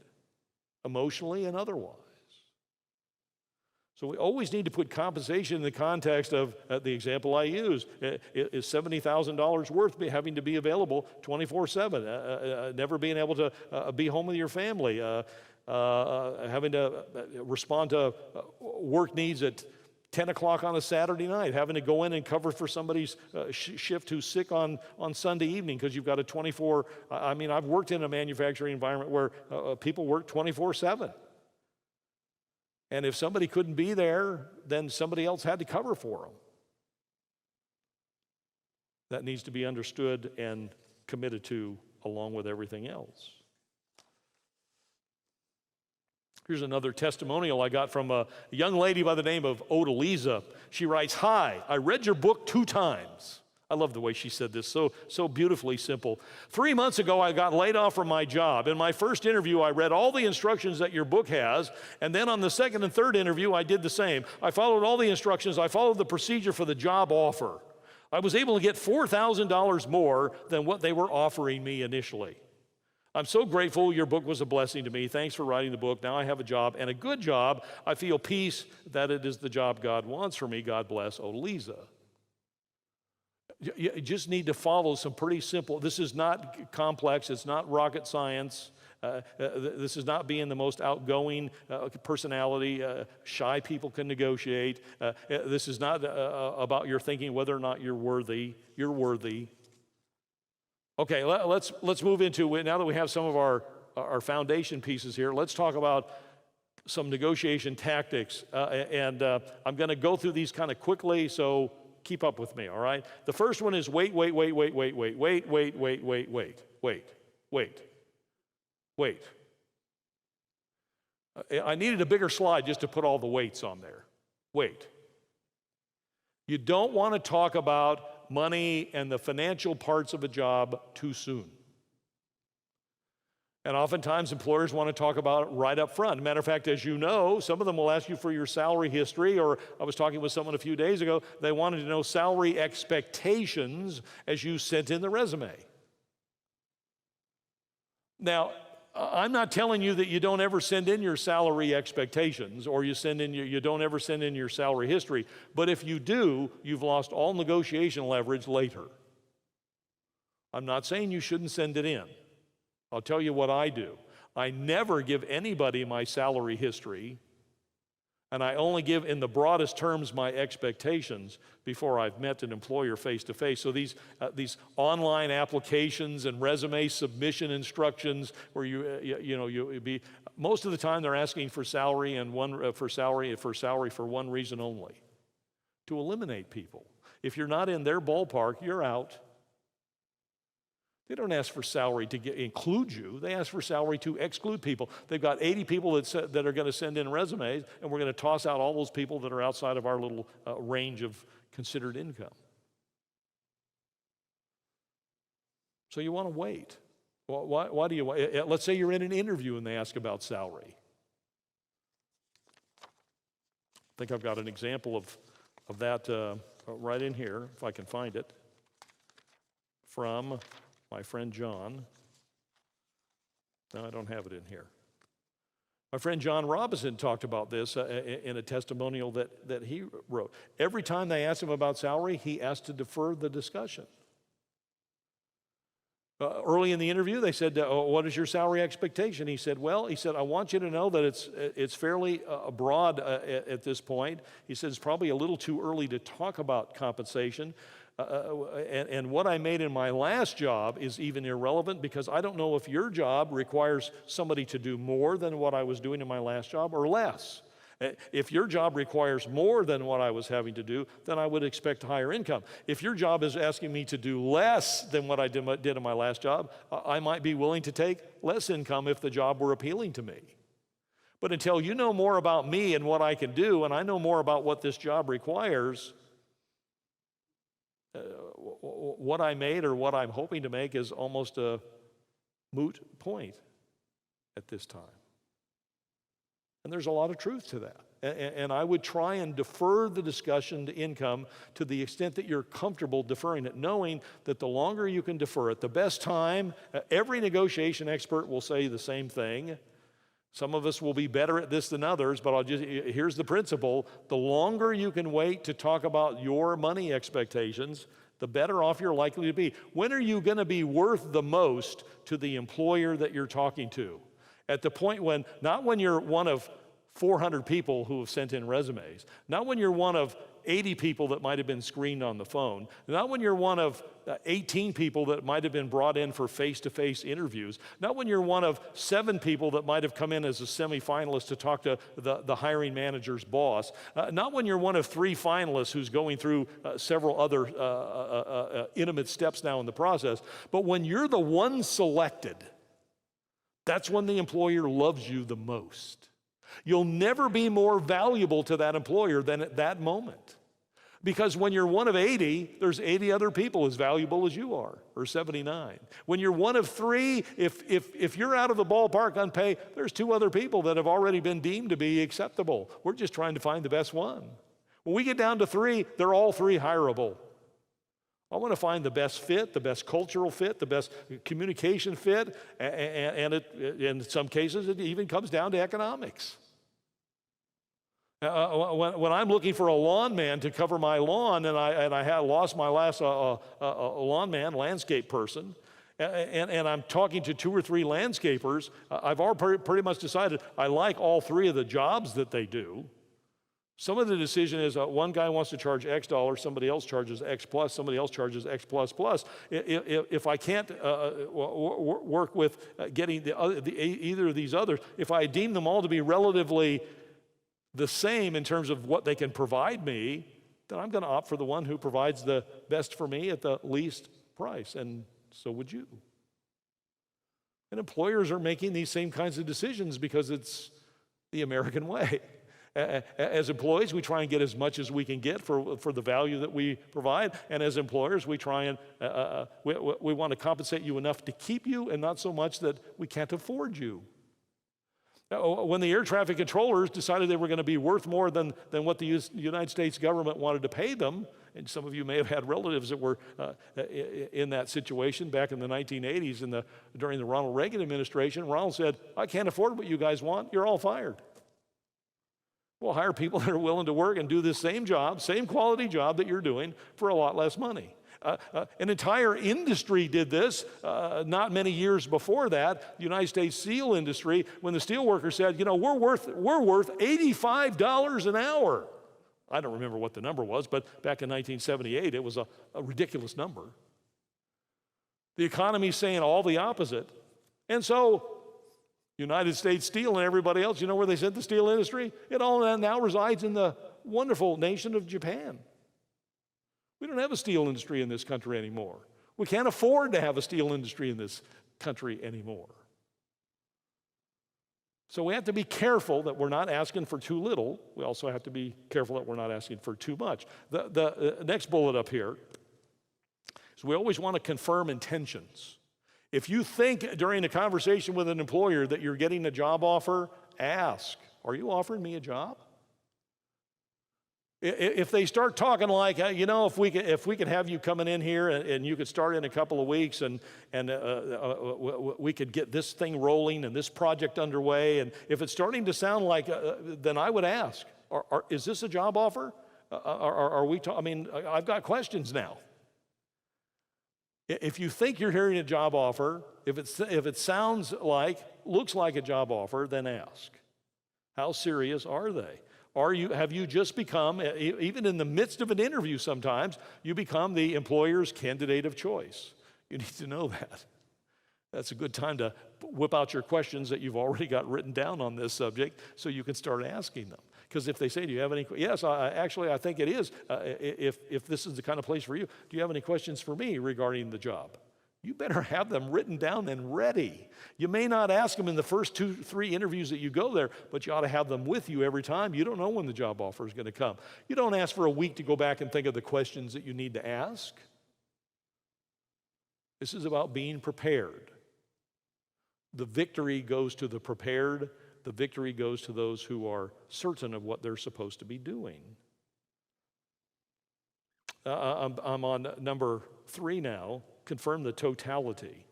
emotionally and otherwise. So we always need to put compensation in the context of the example I used. Is $70,000 worth having to be available 24/7, never being able to be home with your family, having to respond to work needs at 10 o'clock on a Saturday night, having to go in and cover for somebody's shift who's sick on Sunday evening because you've got a 24, I mean, I've worked in a manufacturing environment where people work 24/7. And if somebody couldn't be there, then somebody else had to cover for them. That needs to be understood and committed to along with everything else. Here's another testimonial I got from a young lady by the name of Odalisa. She writes, "Hi, I read your book 2 times. I love the way she said this, so beautifully simple. 3 months ago, I got laid off from my job. In my first interview, I read all the instructions that your book has, and then on the second and third interview, I did the same. I followed all the instructions. I followed the procedure for the job offer. I was able to get $4,000 more than what they were offering me initially. I'm so grateful. Your book was a blessing to me. Thanks for writing the book. Now I have a job, and a good job. I feel peace that it is the job God wants for me. God bless Odalisa." You just need to follow some pretty simple. This is not complex. It's not rocket science. This is not being the most outgoing personality. Shy people can negotiate. This is not about your thinking whether or not you're worthy. You're worthy. Okay, let's move into, now that we have some of our foundation pieces here, let's talk about some negotiation tactics. I'm going to go through these kind of quickly, so keep up with me, all right? The first one is wait. I needed a bigger slide just to put all the weights on there. Wait. You don't want to talk about money and the financial parts of a job too soon. And oftentimes employers want to talk about it right up front. Matter of fact, as you know, some of them will ask you for your salary history, or I was talking with someone a few days ago, they wanted to know salary expectations as you sent in the resume. Now, I'm not telling you that you don't ever send in your salary expectations or you don't ever send in your salary history, but if you do, you've lost all negotiation leverage later. I'm not saying you shouldn't send it in. I'll tell you what I do. I never give anybody my salary history, and I only give in the broadest terms my expectations before I've met an employer face to face. So these online applications and resume submission instructions, where most of the time they're asking for salary and for salary for one reason only: to eliminate people. If you're not in their ballpark, you're out. They don't ask for salary to include you. They ask for salary to exclude people. They've got 80 people that are going to send in resumes, and we're going to toss out all those people that are outside of our little range of considered income. So you want to wait. Well, why do you wait? Let's say you're in an interview and they ask about salary. I think I've got an example of that right in here, if I can find it, from my friend John. No, I don't have it in here. My friend John Robinson talked about this in a testimonial that he wrote. Every time they asked him about salary, he asked to defer the discussion. Early in the interview, they said, what is your salary expectation? He said, I want you to know that it's fairly broad at this point. He said, it's probably a little too early to talk about compensation. And what I made in my last job is even irrelevant, because I don't know if your job requires somebody to do more than what I was doing in my last job or less. If your job requires more than what I was having to do, then I would expect higher income. If your job is asking me to do less than what I did in my last job, I might be willing to take less income if the job were appealing to me. But until you know more about me and what I can do, and I know more about what this job requires, what I made or what I'm hoping to make is almost a moot point at this time. And there's a lot of truth to that. And I would try and defer the discussion to income to the extent that you're comfortable deferring it, knowing that the longer you can defer it, the best time. Every negotiation expert will say the same thing. Some of us will be better at this than others, but here's the principle. The longer you can wait to talk about your money expectations, the better off you're likely to be. When are you going to be worth the most to the employer that you're talking to? At the point when, not when you're one of 400 people who have sent in resumes, not when you're one of 80 people that might have been screened on the phone, not when you're one of 18 people that might have been brought in for face-to-face interviews, not when you're one of 7 people that might have come in as a semifinalist to talk to the hiring manager's boss, not when you're one of 3 finalists who's going through several other intimate steps now in the process, but when you're the one selected, that's when the employer loves you the most. You'll never be more valuable to that employer than at that moment. Because when you're one of 80, there's 80 other people as valuable as you are, or 79. When you're one of 3, if you're out of the ballpark on pay, there's 2 other people that have already been deemed to be acceptable. We're just trying to find the best one. When we get down to 3, they're all 3 hireable. I want to find the best fit, the best cultural fit, the best communication fit, and in some cases, it even comes down to economics. When I'm looking for a lawn man to cover my lawn, and I had lost my last lawn man, landscape person, and I'm talking to 2 or 3 landscapers, I've already pretty much decided I like all 3 of the jobs that they do. Some of the decision is one guy wants to charge X dollars, somebody else charges X plus, somebody else charges X plus plus. If I can't work with getting either of these others, if I deem them all to be relatively the same in terms of what they can provide me, then I'm going to opt for the one who provides the best for me at the least price, and so would you. And employers are making these same kinds of decisions because it's the American way. As employees, we try and get as much as we can get for the value that we provide, and as employers, we try and we want to compensate you enough to keep you, and not so much that we can't afford you. When the air traffic controllers decided they were going to be worth more than what the United States government wanted to pay them, and some of you may have had relatives that were in that situation back in the 1980s during the Ronald Reagan administration, Ronald said, I can't afford what you guys want, you're all fired. We'll hire people that are willing to work and do this same job, same quality job that you're doing for a lot less money. An entire industry did this not many years before that, the United States steel industry, when the steel workers said, you know, we're worth $85 an hour. I don't remember what the number was, but back in 1978, it was a ridiculous number. The economy's saying all the opposite. And so United States Steel and everybody else, you know where they sent the steel industry? It all now resides in the wonderful nation of Japan. We don't have a steel industry in this country anymore. We can't afford to have a steel industry in this country anymore. So we have to be careful that we're not asking for too little. We also have to be careful that we're not asking for too much. The next bullet up here is we always want to confirm intentions. If you think during a conversation with an employer that you're getting a job offer, ask, are you offering me a job? If they start talking like, you know, if we could have you coming in here and you could start in a couple of weeks and we could get this thing rolling and this project underway, and if it's starting to sound like, then I would ask, is this a job offer? Are we? I mean, I've got questions now. If you think you're hearing a job offer, if it sounds like, looks like a job offer, then ask. How serious are they? Have you just become, even in the midst of an interview sometimes, you become the employer's candidate of choice? You need to know that. That's a good time to whip out your questions that you've already got written down on this subject so you can start asking them. Because if they say, do you have any, yes, I think it is. If this is the kind of place for you, do you have any questions for me regarding the job? You better have them written down and ready. You may not ask them in the first 2-3 interviews that you go there, but you ought to have them with you every time. You don't know when the job offer is going to come. You don't ask for a week to go back and think of the questions that you need to ask. This is about being prepared. The victory goes to the prepared. The victory goes to those who are certain of what they're supposed to be doing. I'm on number 3 now. Confirm the totality.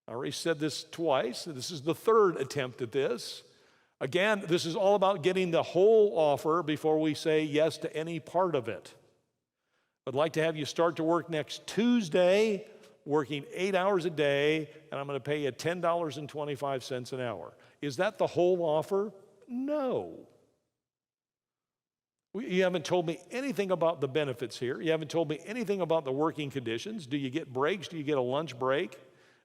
I already said this twice. This is the third attempt at this. Again, this is all about getting the whole offer before we say yes to any part of it. I'd like to have you start to work next Tuesday, working 8 hours a day, and I'm going to pay you $10.25 an hour. Is that the whole offer? No. You haven't told me anything about the benefits here. You haven't told me anything about the working conditions. Do you get breaks? Do you get a lunch break?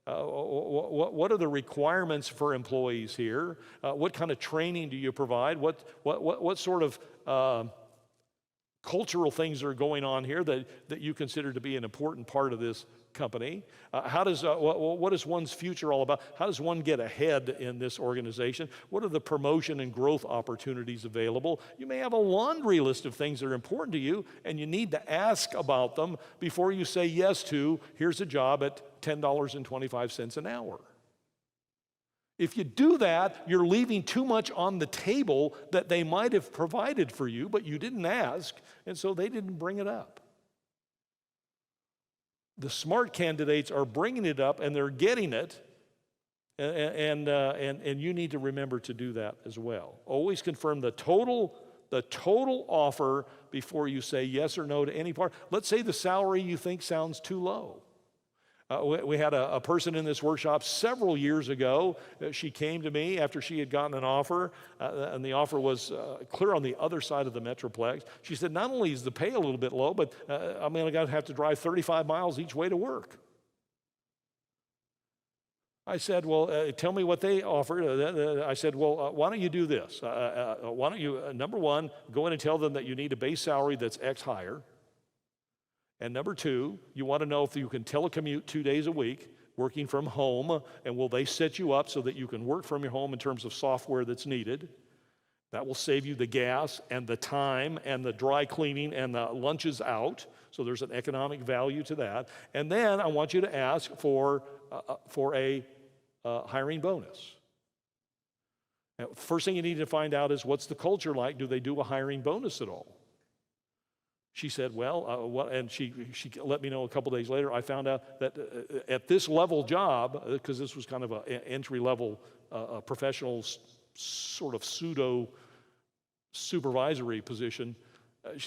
What are the requirements for employees here? What kind of training do you provide? What sort of cultural things are going on here that you consider to be an important part of this company? What is one's future all about? How does one get ahead in this organization? What are the promotion and growth opportunities available? You may have a laundry list of things that are important to you, and you need to ask about them before you say yes to, here's a job at $10.25 an hour. If you do that, you're leaving too much on the table that they might have provided for you, but you didn't ask, and so they didn't bring it up. The smart candidates are bringing it up, and they're getting it, and you need to remember to do that as well. Always confirm the total offer before you say yes or no to any part. Let's say the salary you think sounds too low. We had a person in this workshop several years ago. She came to me after she had gotten an offer, and the offer was clear on the other side of the Metroplex. She said, not only is the pay a little bit low, but I'm going to have to drive 35 miles each way to work. I said, well, tell me what they offered. I said, well, why don't you do this? Why don't you, number one, go in and tell them that you need a base salary that's X higher. And number two, you want to know if you can telecommute 2 days a week, working from home, and will they set you up so that you can work from your home in terms of software that's needed? That will save you the gas and the time and the dry cleaning and the lunches out, so there's an economic value to that. And then I want you to ask for a hiring bonus. Now, first thing you need to find out is, what's the culture like? Do they do a hiring bonus at all? She said, well, and she let me know a couple days later. I found out that at this level job, because this was kind of an entry-level professional sort of pseudo supervisory position,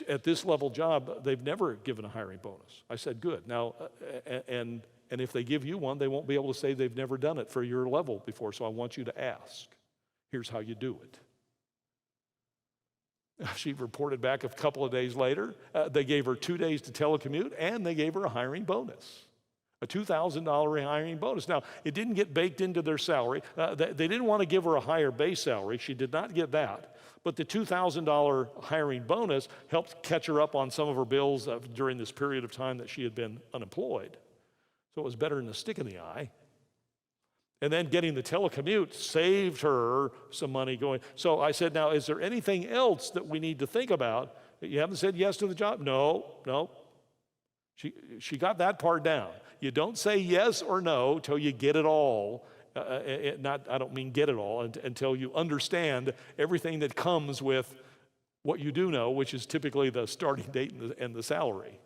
at this level job, they've never given a hiring bonus. I said, good. Now, and if they give you one, they won't be able to say they've never done it for your level before, so I want you to ask. Here's how you do it. She reported back a couple of days later. They gave her 2 days to telecommute, and they gave her a hiring bonus, a $2,000 hiring bonus. Now, it didn't get baked into their salary. They didn't want to give her a higher base salary. She did not get that. But the $2,000 hiring bonus helped catch her up on some of her bills during this period of time that she had been unemployed. So it was better than a stick in the eye. And then getting the telecommute saved her some money going. So I said, now, is there anything else that we need to think about? You haven't said yes to the job? No. She got that part down. You don't say yes or no till you get it all. I don't mean get it all, until you understand everything that comes with what you do know, which is typically the starting date and the salary.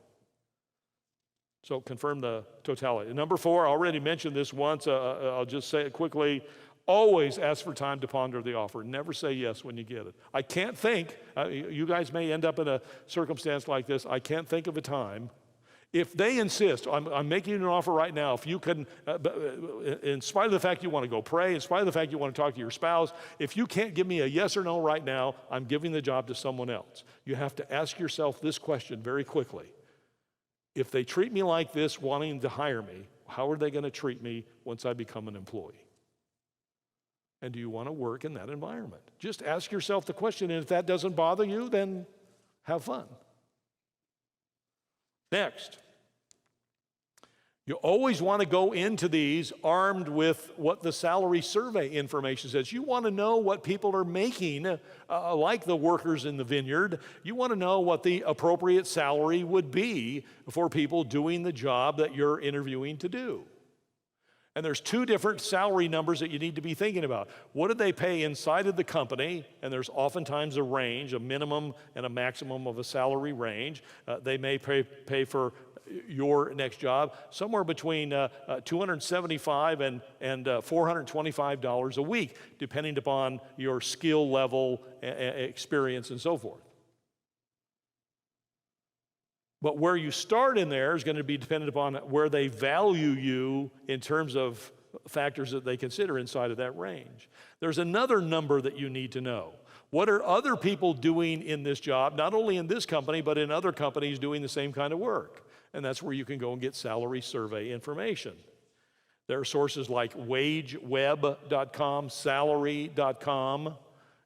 So confirm the totality. Number 4, I already mentioned this once. I'll just say it quickly. Always ask for time to ponder the offer. Never say yes when you get it. I can't think, you guys may end up in a circumstance like this. I can't think of a time. If they insist, I'm making you an offer right now, if you can, in spite of the fact you want to go pray, in spite of the fact you want to talk to your spouse, if you can't give me a yes or no right now, I'm giving the job to someone else. You have to ask yourself this question very quickly. If they treat me like this, wanting to hire me, how are they going to treat me once I become an employee? And do you want to work in that environment? Just ask yourself the question, and if that doesn't bother you, then have fun. Next, you always want to go into these armed with what the salary survey information says. You want to know what people are making, like the workers in the vineyard. You want to know what the appropriate salary would be for people doing the job that you're interviewing to do. And there's 2 different salary numbers that you need to be thinking about. What do they pay inside of the company? And there's oftentimes a range, a minimum and a maximum of a salary range. They may pay for your next job, somewhere between $275 and $425 a week, depending upon your skill level, experience, and so forth. But where you start in there is going to be dependent upon where they value you in terms of factors that they consider inside of that range. There's another number that you need to know. What are other people doing in this job, not only in this company, but in other companies doing the same kind of work? And that's where you can go and get salary survey information. There are sources like wageweb.com, salary.com,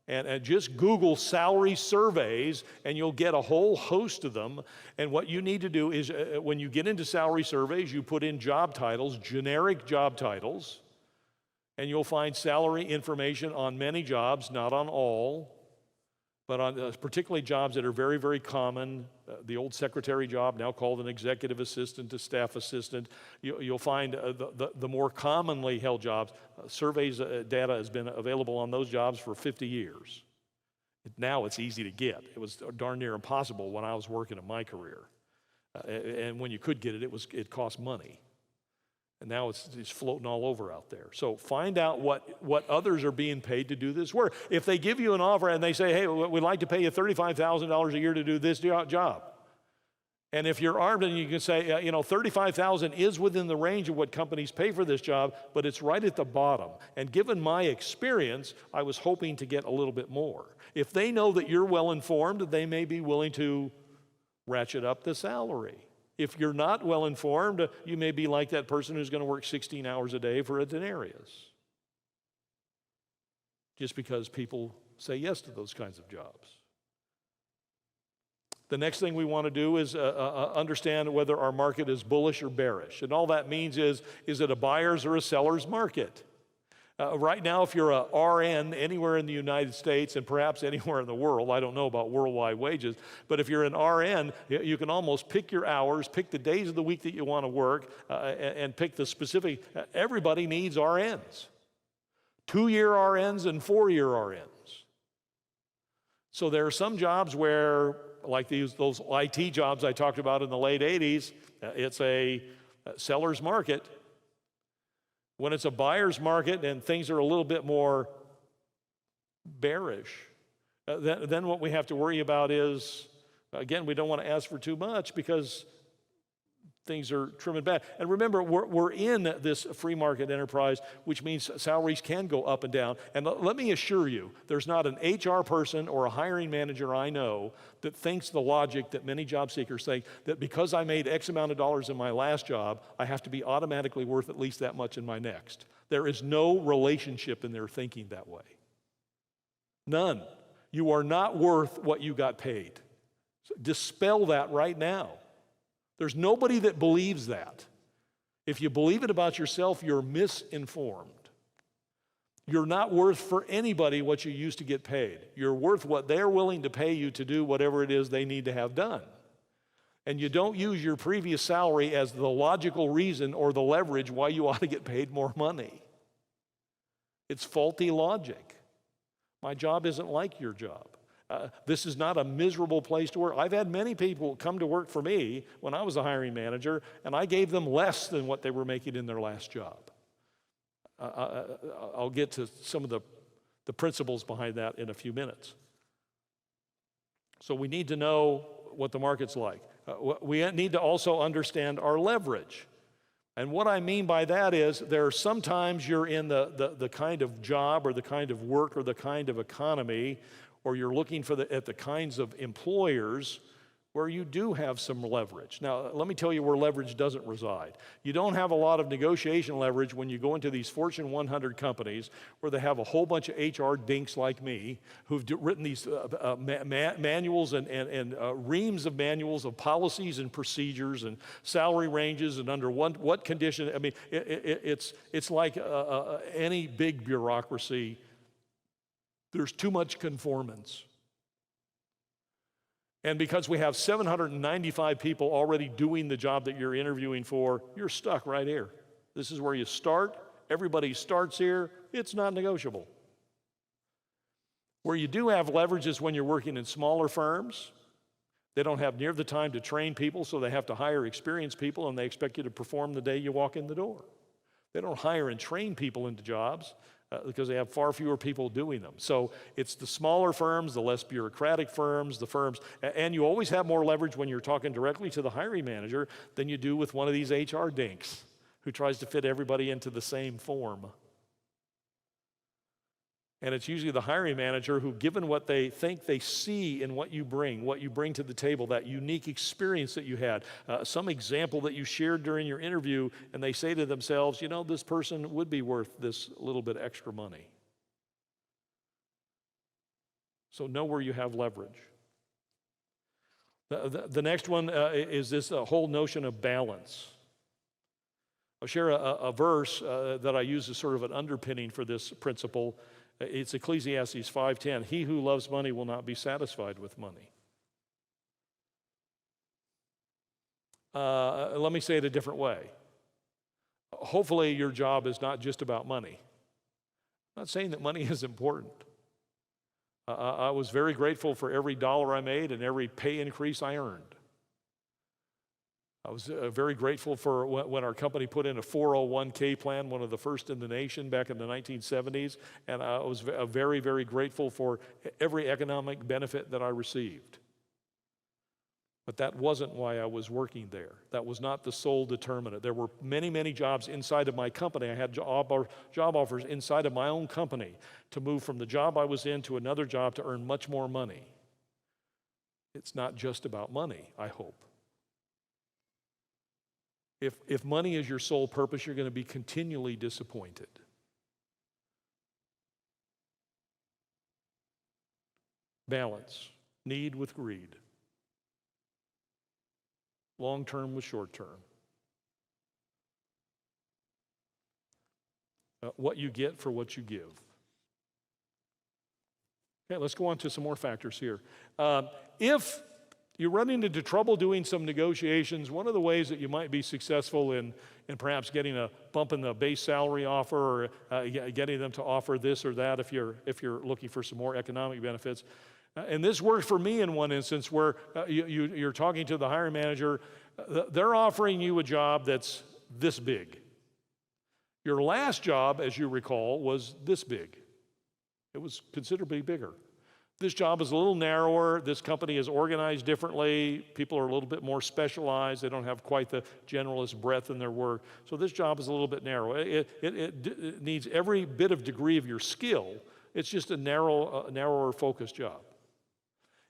and just Google salary surveys, and you'll get a whole host of them. And what you need to do is, when you get into salary surveys, you put in job titles, generic job titles, and you'll find salary information on many jobs, not on all, but on particularly jobs that are very, very common. The old secretary job, now called an executive assistant to staff assistant. You'll find the more commonly held jobs. Surveys data has been available on those jobs for 50 years. Now it's easy to get. It was darn near impossible when I was working in my career. And when you could get it, it cost money. And now it's floating all over out there. So find out what others are being paid to do this work. If they give you an offer and they say, hey, we'd like to pay you $35,000 a year to do this job. And if you're armed and you can say, $35,000 is within the range of what companies pay for this job, but it's right at the bottom. And given my experience, I was hoping to get a little bit more. If they know that you're well informed, they may be willing to ratchet up the salary. If you're not well informed, you may be like that person who's going to work 16 hours a day for a denarius. Just because people say yes to those kinds of jobs. The next thing we want to do is understand whether our market is bullish or bearish. And all that means is it a buyer's or a seller's market? Right now, if you're a RN anywhere in the United States and perhaps anywhere in the world, I don't know about worldwide wages, but if you're an RN, you can almost pick your hours, pick the days of the week that you want to work, and pick the specific. Everybody needs RNs. 2-year RNs and 4-year RNs. So there are some jobs where, like those IT jobs I talked about in the late 80s, it's a seller's market. When it's a buyer's market and things are a little bit more bearish, then what we have to worry about is, again, we don't want to ask for too much because things are trim and bad. And remember, we're in this free market enterprise, which means salaries can go up and down. And let me assure you, there's not an HR person or a hiring manager I know that thinks the logic that many job seekers think that because I made X amount of dollars in my last job, I have to be automatically worth at least that much in my next. There is no relationship in their thinking that way. None. You are not worth what you got paid. So dispel that right now. There's nobody that believes that. If you believe it about yourself, you're misinformed. You're not worth for anybody what you used to get paid. You're worth what they're willing to pay you to do whatever it is they need to have done. And you don't use your previous salary as the logical reason or the leverage why you ought to get paid more money. It's faulty logic. My job isn't like your job. This is not a miserable place to work. I've had many people come to work for me when I was a hiring manager, and I gave them less than what they were making in their last job. I'll get to some of the principles behind that in a few minutes. So we need to know what the market's like. We need to also understand our leverage. And what I mean by that is there are sometimes you're in the kind of job or the kind of work or the kind of economy, or you're looking at the kinds of employers where you do have some leverage. Now, let me tell you where leverage doesn't reside. You don't have a lot of negotiation leverage when you go into these Fortune 100 companies where they have a whole bunch of HR dinks like me who've written these manuals and reams of manuals of policies and procedures and salary ranges and under what condition. I mean, it's like any big bureaucracy. There's too much conformance. And because we have 795 people already doing the job that you're interviewing for, you're stuck right here. This is where you start. Everybody starts here. It's not negotiable. Where you do have leverage is when you're working in smaller firms, They don't have near the time to train people, so they have to hire experienced people, and they expect you to perform the day you walk in the door. They don't hire and train people into jobs because they have far fewer people doing them. So it's the smaller firms, the less bureaucratic firms, the firms, and you always have more leverage when you're talking directly to the hiring manager than you do with one of these HR dinks who tries to fit everybody into the same form. And it's usually the hiring manager who, given what they think they see in what you bring to the table, that unique experience that you had, some example that you shared during your interview, and they say to themselves, this person would be worth this little bit extra money. So know where you have leverage. The next one is this whole notion of balance. I'll share a verse that I use as sort of an underpinning for this principle. It's Ecclesiastes 5:10. He who loves money will not be satisfied with money. Let me say it a different way. Hopefully your job is not just about money. I'm not saying that money is important. I was very grateful for every dollar I made and every pay increase I earned. I was very grateful for when our company put in a 401k plan, one of the first in the nation back in the 1970s, and I was very, very grateful for every economic benefit that I received. But that wasn't why I was working there. That was not the sole determinant. There were many, many jobs inside of my company. I had job offers inside of my own company to move from the job I was in to another job to earn much more money. It's not just about money, I hope. If money is your sole purpose, you're going to be continually disappointed. Balance. Need with greed. Long term with short term. What you get for what you give. Okay, let's go on to some more factors here. If you run into trouble doing some negotiations, one of the ways that you might be successful in perhaps getting a bump in the base salary offer or getting them to offer this or that if you're looking for some more economic benefits. And this worked for me in one instance where you're talking to the hiring manager. They're offering you a job that's this big. Your last job, as you recall, was this big. It was considerably bigger. This job is a little narrower. This company is organized differently. People are a little bit more specialized. They don't have quite the generalist breadth in their work. So this job is a little bit narrow. It needs every bit of degree of your skill. It's just a narrower focused job.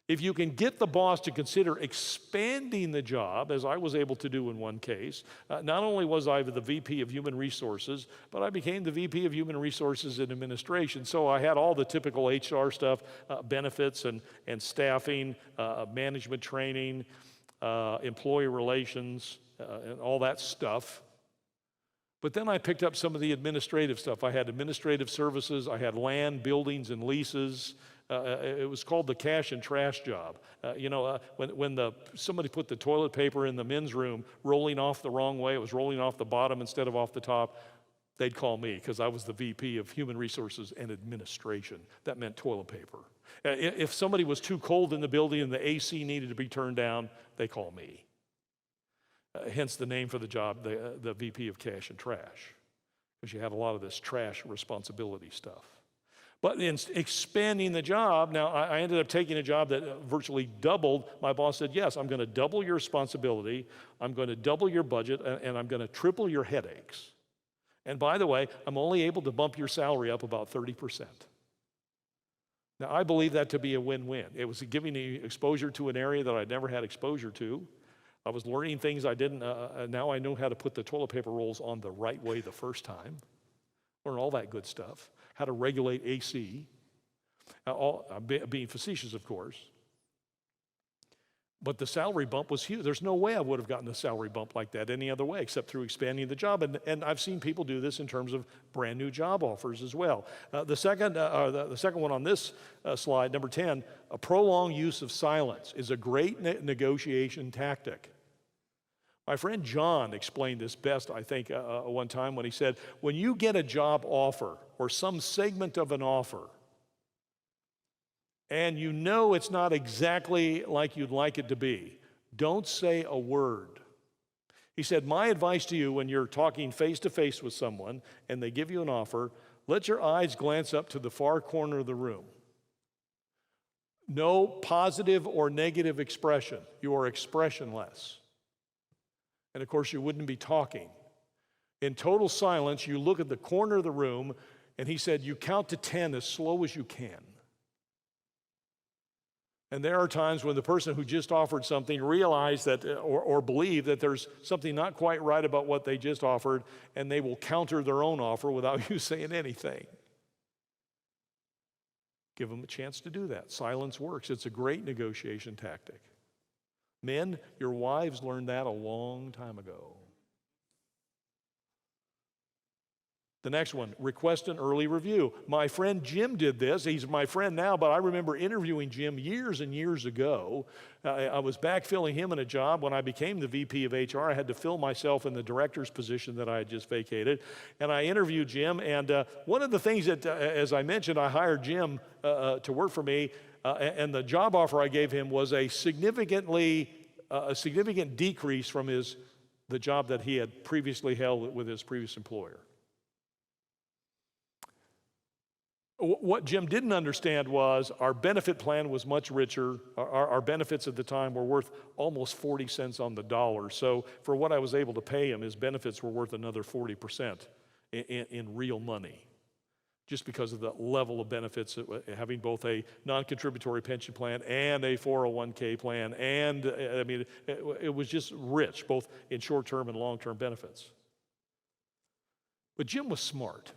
If you can get the boss to consider expanding the job, as I was able to do in one case, not only was I the VP of Human Resources, but I became the VP of Human Resources and Administration. So I had all the typical HR stuff, benefits and staffing, management training, employee relations, and all that stuff. But then I picked up some of the administrative stuff. I had administrative services, I had land, buildings, and leases. It was called the cash and trash job. When somebody put the toilet paper in the men's room rolling off the wrong way, it was rolling off the bottom instead of off the top, they'd call me because I was the VP of Human Resources and Administration. That meant toilet paper. If somebody was too cold in the building and the AC needed to be turned down, they call me. Hence the name for the job, the VP of Cash and Trash, because you had a lot of this trash responsibility stuff. But in expanding the job, now I ended up taking a job that virtually doubled. My boss said, yes, I'm going to double your responsibility, I'm going to double your budget, and I'm going to triple your headaches. And by the way, I'm only able to bump your salary up about 30%. Now, I believe that to be a win-win. It was giving me exposure to an area that I'd never had exposure to. I was learning things I didn't, now I know how to put the toilet paper rolls on the right way the first time. Learn all that good stuff. How to regulate AC. Being facetious, of course. But the salary bump was huge. There's no way I would have gotten a salary bump like that any other way except through expanding the job. And I've seen people do this in terms of brand new job offers as well. The second one on this slide, number 10, a prolonged use of silence is a great negotiation tactic. My friend John explained this best, I think, one time when he said, when you get a job offer or some segment of an offer, and you know it's not exactly like you'd like it to be, don't say a word. He said, my advice to you when you're talking face to face with someone and they give you an offer, let your eyes glance up to the far corner of the room. No positive or negative expression. You are expressionless. And of course, you wouldn't be talking. In total silence, you look at the corner of the room, and he said, you count to 10 as slow as you can. And there are times when the person who just offered something realize that, or believe that there's something not quite right about what they just offered, and they will counter their own offer without you saying anything. Give them a chance to do that. Silence works. It's a great negotiation tactic. Men, your wives learned that a long time ago. The next one, request an early review. My friend Jim did this. He's my friend now, but I remember interviewing Jim years and years ago. I was backfilling him in a job when I became the VP of HR. I had to fill myself in the director's position that I had just vacated. And I interviewed Jim, and one of the things that, as I mentioned, I hired Jim to work for me, and the job offer I gave him was a significant decrease from the job that he had previously held with his previous employer. What Jim didn't understand was our benefit plan was much richer. Our benefits at the time were worth almost 40 cents on the dollar. So for what I was able to pay him, his benefits were worth another 40% in real money, just because of the level of benefits, having both a non-contributory pension plan and a 401k plan. And I mean, it was just rich, both in short-term and long-term benefits. But Jim was smart.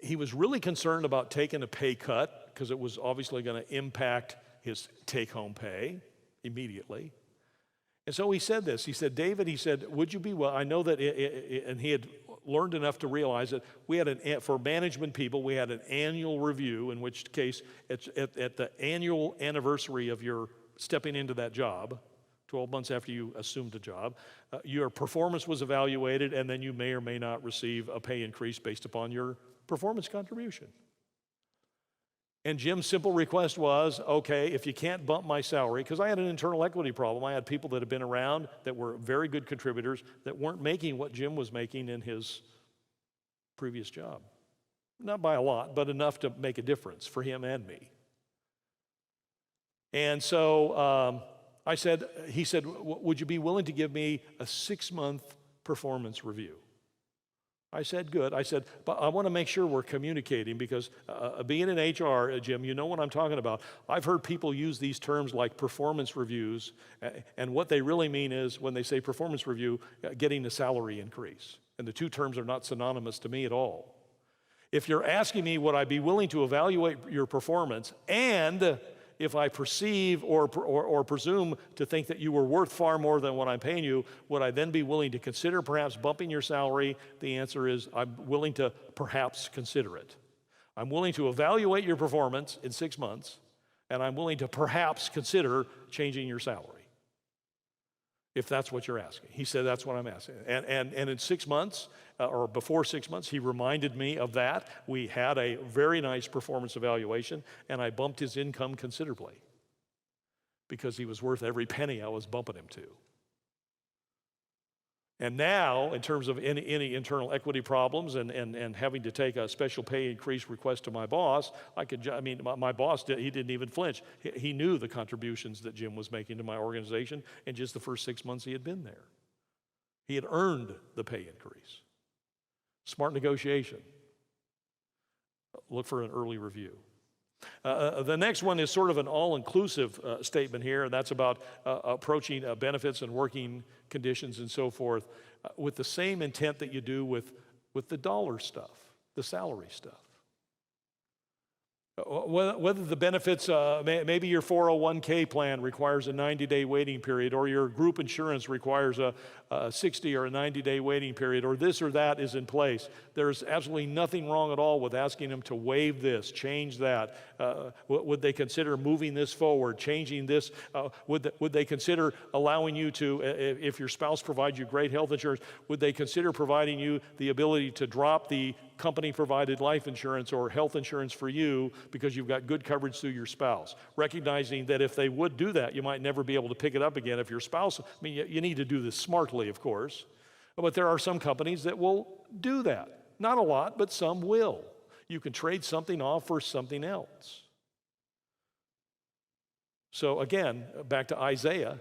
He was really concerned about taking a pay cut because it was obviously going to impact his take-home pay immediately. And so he said this. He said, David, he said, would you be well? I know that, and he had learned enough to realize that we had for management people, we had an annual review, in which case at the annual anniversary of your stepping into that job, 12 months after you assumed a job, your performance was evaluated, and then you may or may not receive a pay increase based upon your performance contribution. And Jim's simple request was, okay, if you can't bump my salary, because I had an internal equity problem. I had people that had been around that were very good contributors that weren't making what Jim was making in his previous job. Not by a lot, but enough to make a difference for him and me. And so he said, would you be willing to give me a 6-month performance review? I said, good. I said, but I want to make sure we're communicating because being in HR, Jim, you know what I'm talking about. I've heard people use these terms like performance reviews, and what they really mean is when they say performance review, getting a salary increase. And the two terms are not synonymous to me at all. If you're asking me, would I be willing to evaluate your performance, and if I perceive or presume to think that you were worth far more than what I'm paying you, would I then be willing to consider perhaps bumping your salary? The answer is I'm willing to perhaps consider it. I'm willing to evaluate your performance in 6 months, and I'm willing to perhaps consider changing your salary, if that's what you're asking. He said, that's what I'm asking. And in 6 months, or before 6 months, he reminded me of that. We had a very nice performance evaluation, and I bumped his income considerably because he was worth every penny I was bumping him to. And now, in terms of any internal equity problems and having to take a special pay increase request to my boss, my boss, he didn't even flinch. He knew the contributions that Jim was making to my organization in just the first 6 months he had been there. He had earned the pay increase. Smart negotiation. Look for an early review. The next one is sort of an all-inclusive statement here, and that's about approaching benefits and working conditions and so forth with the same intent that you do with the dollar stuff, the salary stuff. Whether the benefits, maybe your 401k plan requires a 90-day waiting period, or your group insurance requires a 60 or a 90-day waiting period, or this or that is in place. There's absolutely nothing wrong at all with asking them to waive this, change that. Would they consider moving this forward, changing this? Would they consider allowing you to, if your spouse provides you great health insurance, would they consider providing you the ability to drop the company-provided life insurance or health insurance for you because you've got good coverage through your spouse. Recognizing that if they would do that, you might never be able to pick it up again if your spouse, you need to do this smartly, of course, but there are some companies that will do that. Not a lot, but some will. You can trade something off for something else. So again, back to Isaiah,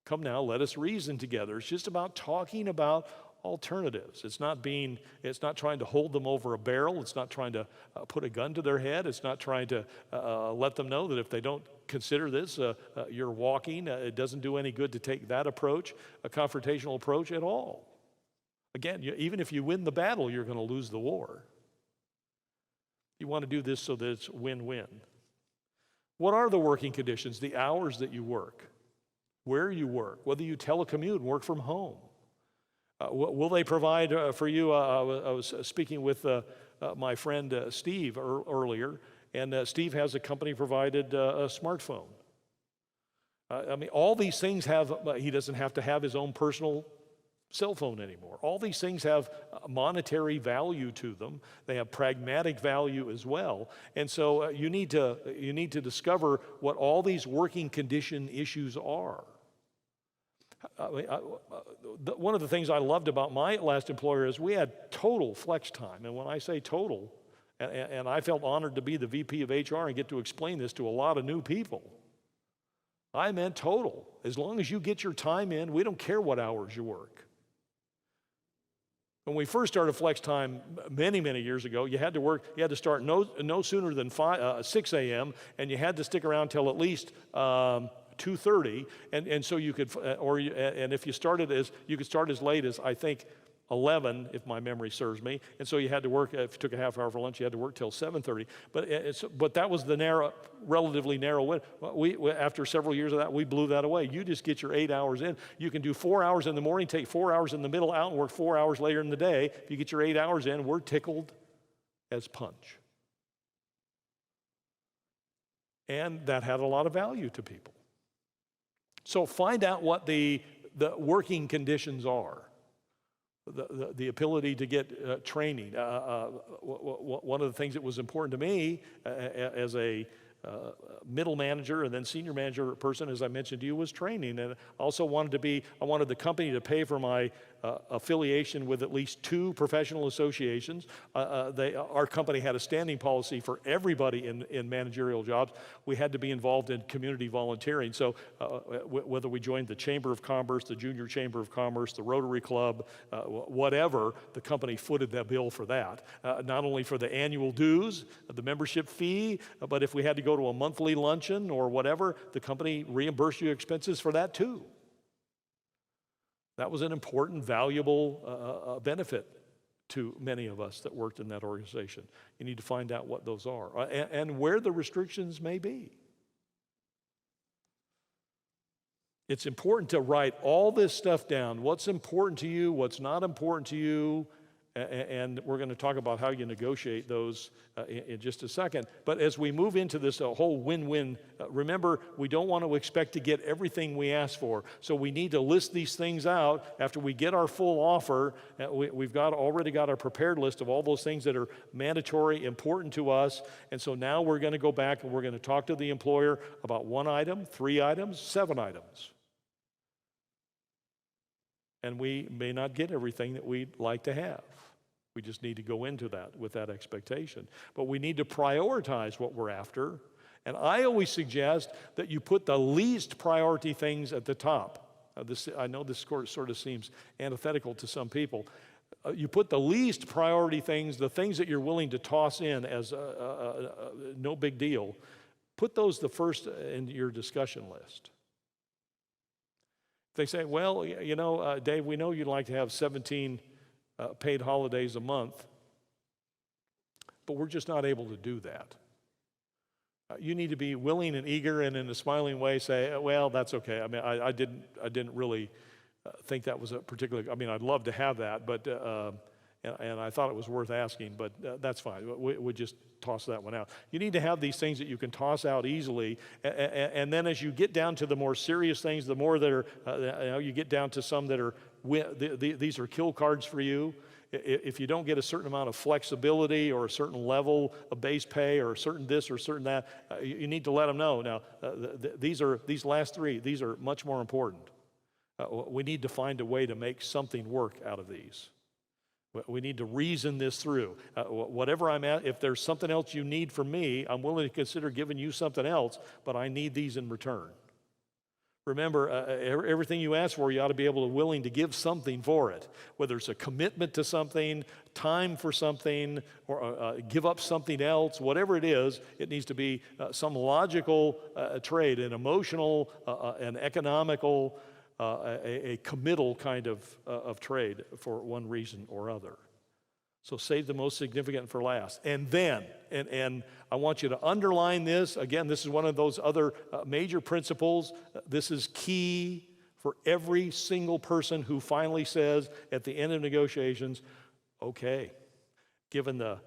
come now, let us reason together. It's just about talking about alternatives. It's not trying to hold them over a barrel. It's not trying to put a gun to their head. It's not trying to let them know that if they don't consider this, you're walking. It doesn't do any good to take that approach, a confrontational approach at all. Again, even if you win the battle, you're going to lose the war. You want to do this so that it's win-win. What are the working conditions? The hours that you work, where you work, whether you telecommute and work from home. Will they provide for you? I was speaking with my friend Steve earlier, and Steve has a company-provided smartphone. All these things he doesn't have to have his own personal cell phone anymore. All these things have monetary value to them. They have pragmatic value as well. And so you need to discover what all these working condition issues are. One of the things I loved about my last employer is we had total flex time. And when I say total, and I felt honored to be the VP of HR and get to explain this to a lot of new people, I meant total. As long as you get your time in, we don't care what hours you work. When we first started flex time many, many years ago, you had to start no sooner than 6 a.m., and you had to stick around till at least 2:30, and so you could, and if you could start as late as, I think, 11, if my memory serves me, and so you had to work, if you took a half hour for lunch, you had to work till 7:30, but that was the relatively narrow window. After several years of that, we blew that away. You just get your 8 hours in. You can do 4 hours in the morning, take 4 hours in the middle out, and work 4 hours later in the day. If you get your 8 hours in, we're tickled as punch. And that had a lot of value to people. So find out what the working conditions are. The ability to get training. One of the things that was important to me as a middle manager and then senior manager person, as I mentioned to you, was training. And I also wanted the company to pay for my affiliation with at least 2 professional associations. Our company had a standing policy for everybody in managerial jobs. We had to be involved in community volunteering. So whether we joined the Chamber of Commerce, the Junior Chamber of Commerce, the Rotary Club, whatever, the company footed that bill for that. Not only for the annual dues, the membership fee, but if we had to go to a monthly luncheon or whatever, the company reimbursed you expenses for that too. That was an important, valuable benefit to many of us that worked in that organization. You need to find out what those are and where the restrictions may be. It's important to write all this stuff down. What's important to you, what's not important to you, and we're going to talk about how you negotiate those in just a second. But as we move into this whole win-win, remember, we don't want to expect to get everything we ask for. So we need to list these things out. After we get our full offer, we've already got our prepared list of all those things that are mandatory, important to us. And so now we're going to go back and we're going to talk to the employer about 1 item, 3 items, 7 items. And we may not get everything that we'd like to have. We just need to go into that with that expectation. But we need to prioritize what we're after. And I always suggest that you put the least priority things at the top. I know this sort of seems antithetical to some people. You put the least priority things, the things that you're willing to toss in as no big deal, put those the first in your discussion list. They say, well, Dave, we know you'd like to have 17 paid holidays a month, but we're just not able to do that. You need to be willing and eager and in a smiling way say, well, that's okay. I didn't really think that was a particular, I'd love to have that, but and I thought it was worth asking, but that's fine. We just toss that one out. You need to have these things that you can toss out easily, and then as you get down to the more serious things, the more that are, you get down to some that are, these are kill cards for you, if you don't get a certain amount of flexibility or a certain level of base pay or a certain this or certain that, you need to let them know. Now, these last three, these are much more important. We need to find a way to make something work out of these. We need to reason this through. Whatever I'm at, if there's something else you need from me, I'm willing to consider giving you something else, but I need these in return. Remember, everything you ask for, you ought to be willing to give something for it, whether it's a commitment to something, time for something, or give up something else, whatever it is, it needs to be some logical trade, an emotional, an economical, a committal kind of trade for one reason or other. So save the most significant for last. And then, and I want you to underline this. Again, this is one of those other major principles. This is key for every single person who finally says at the end of negotiations, okay, given the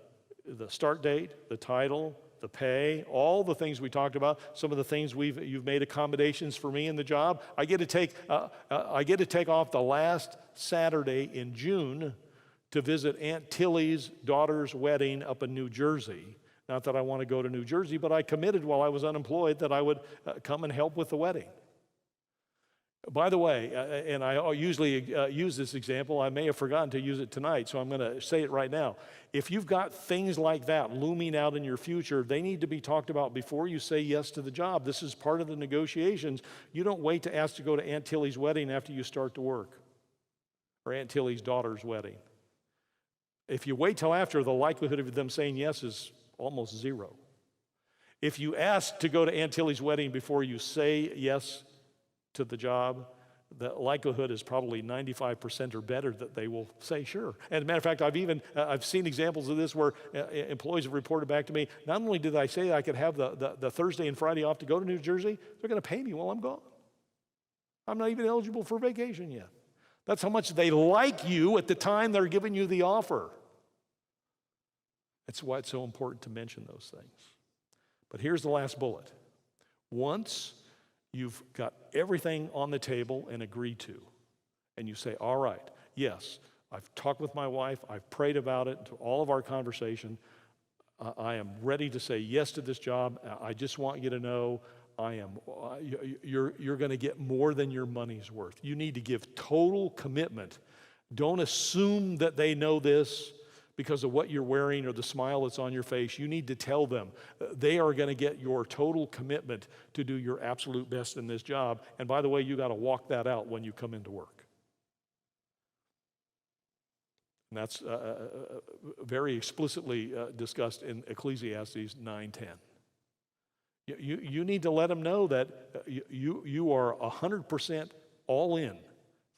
start date, the title, the pay, all the things we talked about, some of the things you've made accommodations for me in the job. I get to take off the last Saturday in June to visit Aunt Tilly's daughter's wedding up in New Jersey. Not that I want to go to New Jersey, but I committed while I was unemployed that I would come and help with the wedding. By the way, and I usually use this example, I may have forgotten to use it tonight, so I'm going to say it right now. If you've got things like that looming out in your future, they need to be talked about before you say yes to the job. This is part of the negotiations. You don't wait to ask to go to Aunt Tilly's wedding after you start to work, or Aunt Tilly's daughter's wedding. If you wait till after, the likelihood of them saying yes is almost zero. If you ask to go to Aunt Tilly's wedding before you say yes to the job, the likelihood is probably 95% or better that they will say sure. And as a matter of fact, I've seen examples of this where employees have reported back to me, not only did I say I could have the Thursday and Friday off to go to New Jersey, they're going to pay me while I'm gone. I'm not even eligible for vacation yet. That's how much they like you at the time they're giving you the offer. That's why it's so important to mention those things. But here's the last bullet. Once you've got everything on the table and agreed to, and you say, all right, yes, I've talked with my wife, I've prayed about it to all of our conversation, I am ready to say yes to this job. I just want you to know you're going to get more than your money's worth. You need to give total commitment. Don't assume that they know this because of what you're wearing or the smile that's on your face. You need to tell them they are going to get your total commitment to do your absolute best in this job. And by the way, you got to walk that out when you come into work. And that's very explicitly discussed in Ecclesiastes 9:10. You need to let them know that you are 100% all in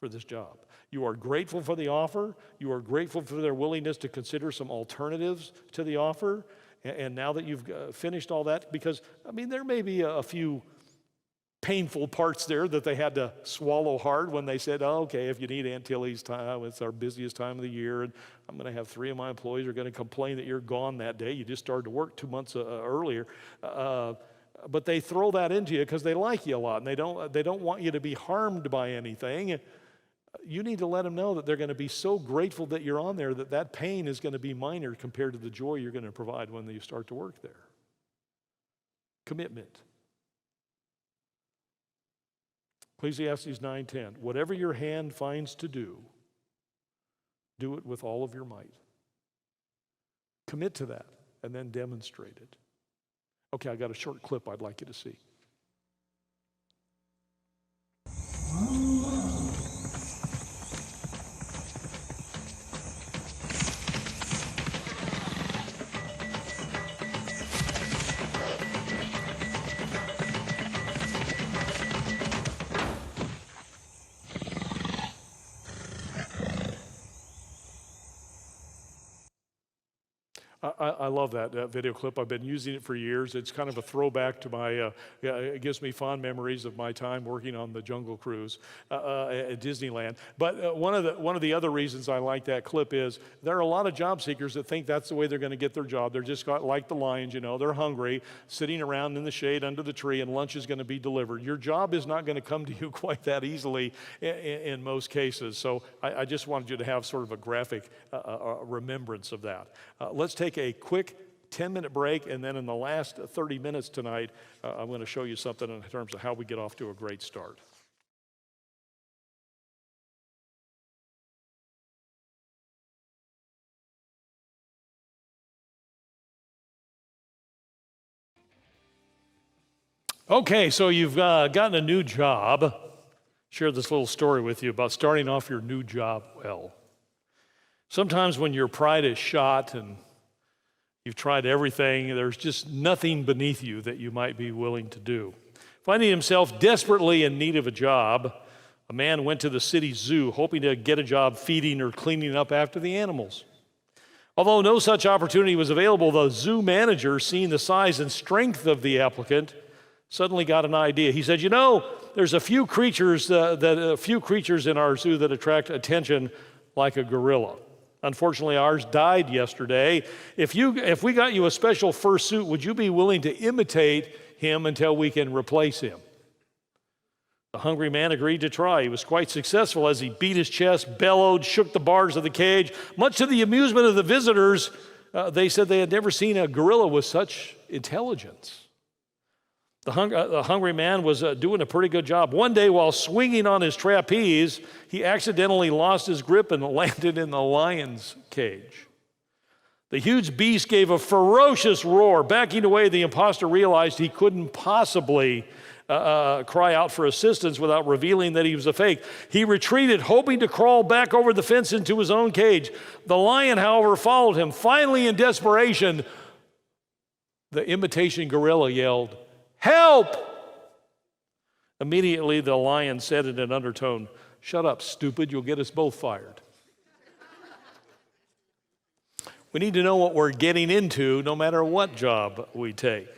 for this job. You are grateful for the offer. You are grateful for their willingness to consider some alternatives to the offer. And now that you've finished all that, because, I mean, there may be a few painful parts there that they had to swallow hard when they said, oh, okay, if you need Aunt Tilly's time, it's our busiest time of the year, and I'm going to have 3 of my employees are going to complain that you're gone that day. You just started to work 2 months earlier. But they throw that into you because they like you a lot, and they don't want you to be harmed by anything. You need to let them know that they're going to be so grateful that you're on there that pain is going to be minor compared to the joy you're going to provide when you start to work there. Commitment. Ecclesiastes 9:10. Whatever your hand finds to do, do it with all of your might. Commit to that and then demonstrate it. Okay, I got a short clip I'd like you to see. I love that video clip. I've been using it for years. It's kind of a throwback to my, it gives me fond memories of my time working on the Jungle Cruise at Disneyland. But one of the other reasons I like that clip is there are a lot of job seekers that think that's the way they're going to get their job. They're just like the lions, they're hungry, sitting around in the shade under the tree, and lunch is going to be delivered. Your job is not going to come to you quite that easily in most cases. So I just wanted you to have sort of a graphic remembrance of that. Let's take a quick 10-minute break, and then in the last 30 minutes tonight, I'm going to show you something in terms of how we get off to a great start. Okay, so you've gotten a new job. Share this little story with you about starting off your new job well. Sometimes when your pride is shot and you've tried everything, there's just nothing beneath you that you might be willing to do. Finding himself desperately in need of a job, a man went to the city zoo hoping to get a job feeding or cleaning up after the animals. Although no such opportunity was available, the zoo manager, seeing the size and strength of the applicant, suddenly got an idea. He said, there's a few creatures in our zoo that attract attention like a gorilla. Unfortunately, ours died yesterday. If we got you a special fur suit, would you be willing to imitate him until we can replace him? The hungry man agreed to try. He was quite successful as he beat his chest, bellowed, shook the bars of the cage. Much to the amusement of the visitors, they said they had never seen a gorilla with such intelligence. The hungry man was doing a pretty good job. One day, while swinging on his trapeze, he accidentally lost his grip and landed in the lion's cage. The huge beast gave a ferocious roar. Backing away, the imposter realized he couldn't possibly cry out for assistance without revealing that he was a fake. He retreated, hoping to crawl back over the fence into his own cage. The lion, however, followed him. Finally, in desperation, the imitation gorilla yelled, "Help!" Immediately, the lion said in an undertone, "Shut up, stupid, you'll get us both fired." We need to know what we're getting into no matter what job we take.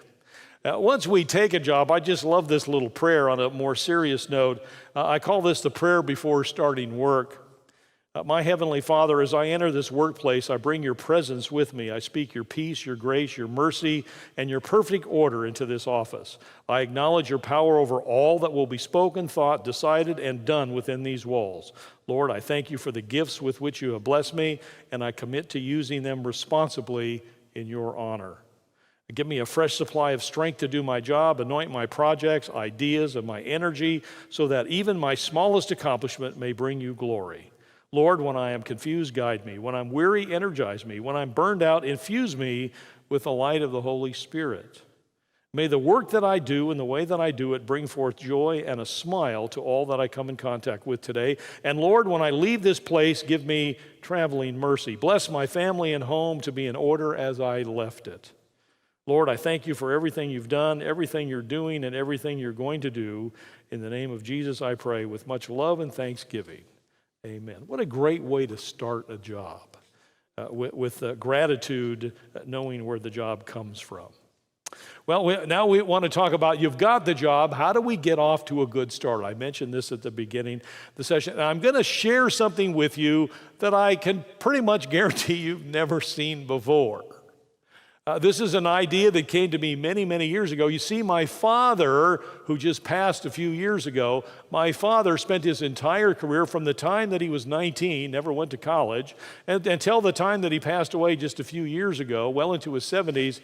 Once we take a job, I just love this little prayer on a more serious note. I call this the prayer before starting work. My Heavenly Father, as I enter this workplace, I bring your presence with me. I speak your peace, your grace, your mercy, and your perfect order into this office. I acknowledge your power over all that will be spoken, thought, decided, and done within these walls. Lord, I thank you for the gifts with which you have blessed me, and I commit to using them responsibly in your honor. Give me a fresh supply of strength to do my job, anoint my projects, ideas, and my energy, so that even my smallest accomplishment may bring you glory. Lord, when I am confused, guide me. When I'm weary, energize me. When I'm burned out, infuse me with the light of the Holy Spirit. May the work that I do and the way that I do it bring forth joy and a smile to all that I come in contact with today. And Lord, when I leave this place, give me traveling mercy. Bless my family and home to be in order as I left it. Lord, I thank you for everything you've done, everything you're doing, and everything you're going to do. In the name of Jesus, I pray with much love and thanksgiving. Amen. What a great way to start a job, with gratitude, knowing where the job comes from. Well, now we want to talk about, you've got the job. How do we get off to a good start? I mentioned this at the beginning of the session. And I'm going to share something with you that I can pretty much guarantee you've never seen before. This is an idea that came to me many, many years ago. You see, my father, who just passed a few years ago, my father spent his entire career from the time that he was 19, never went to college, and until the time that he passed away just a few years ago, well into his 70s.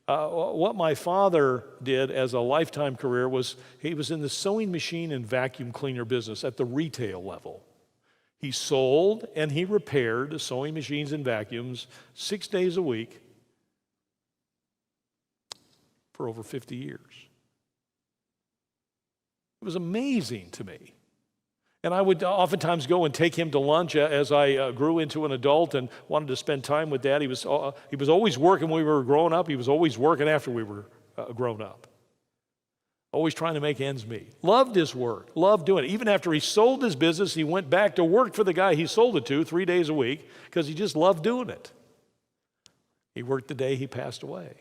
What my father did as a lifetime career was he was in the sewing machine and vacuum cleaner business at the retail level. He sold and he repaired sewing machines and vacuums 6 days a week for over 50 years. It was amazing to me. And I would oftentimes go and take him to lunch as I grew into an adult and wanted to spend time with Dad. He was always working when we were growing up. He was always working after we were grown up. Always trying to make ends meet. Loved his work, loved doing it. Even after he sold his business, he went back to work for the guy he sold it to 3 days a week because he just loved doing it. He worked the day he passed away.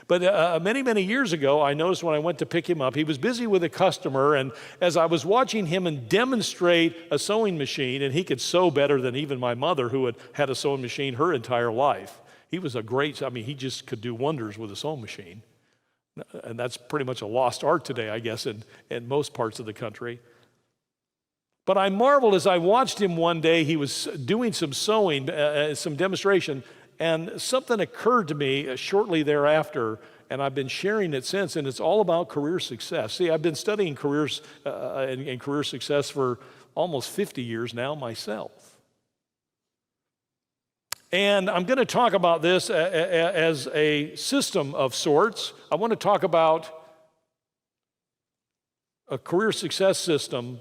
But many, many years ago, I noticed when I went to pick him up, he was busy with a customer, and as I was watching him demonstrate a sewing machine, and he could sew better than even my mother, who had had a sewing machine her entire life. He was he just could do wonders with a sewing machine. And that's pretty much a lost art today, I guess, in most parts of the country. But I marveled as I watched him one day. He was doing some sewing, some demonstration, and something occurred to me shortly thereafter, and I've been sharing it since, and it's all about career success. See, I've been studying careers and career success for almost 50 years now myself. And I'm going to talk about this as a system of sorts. I want to talk about a career success system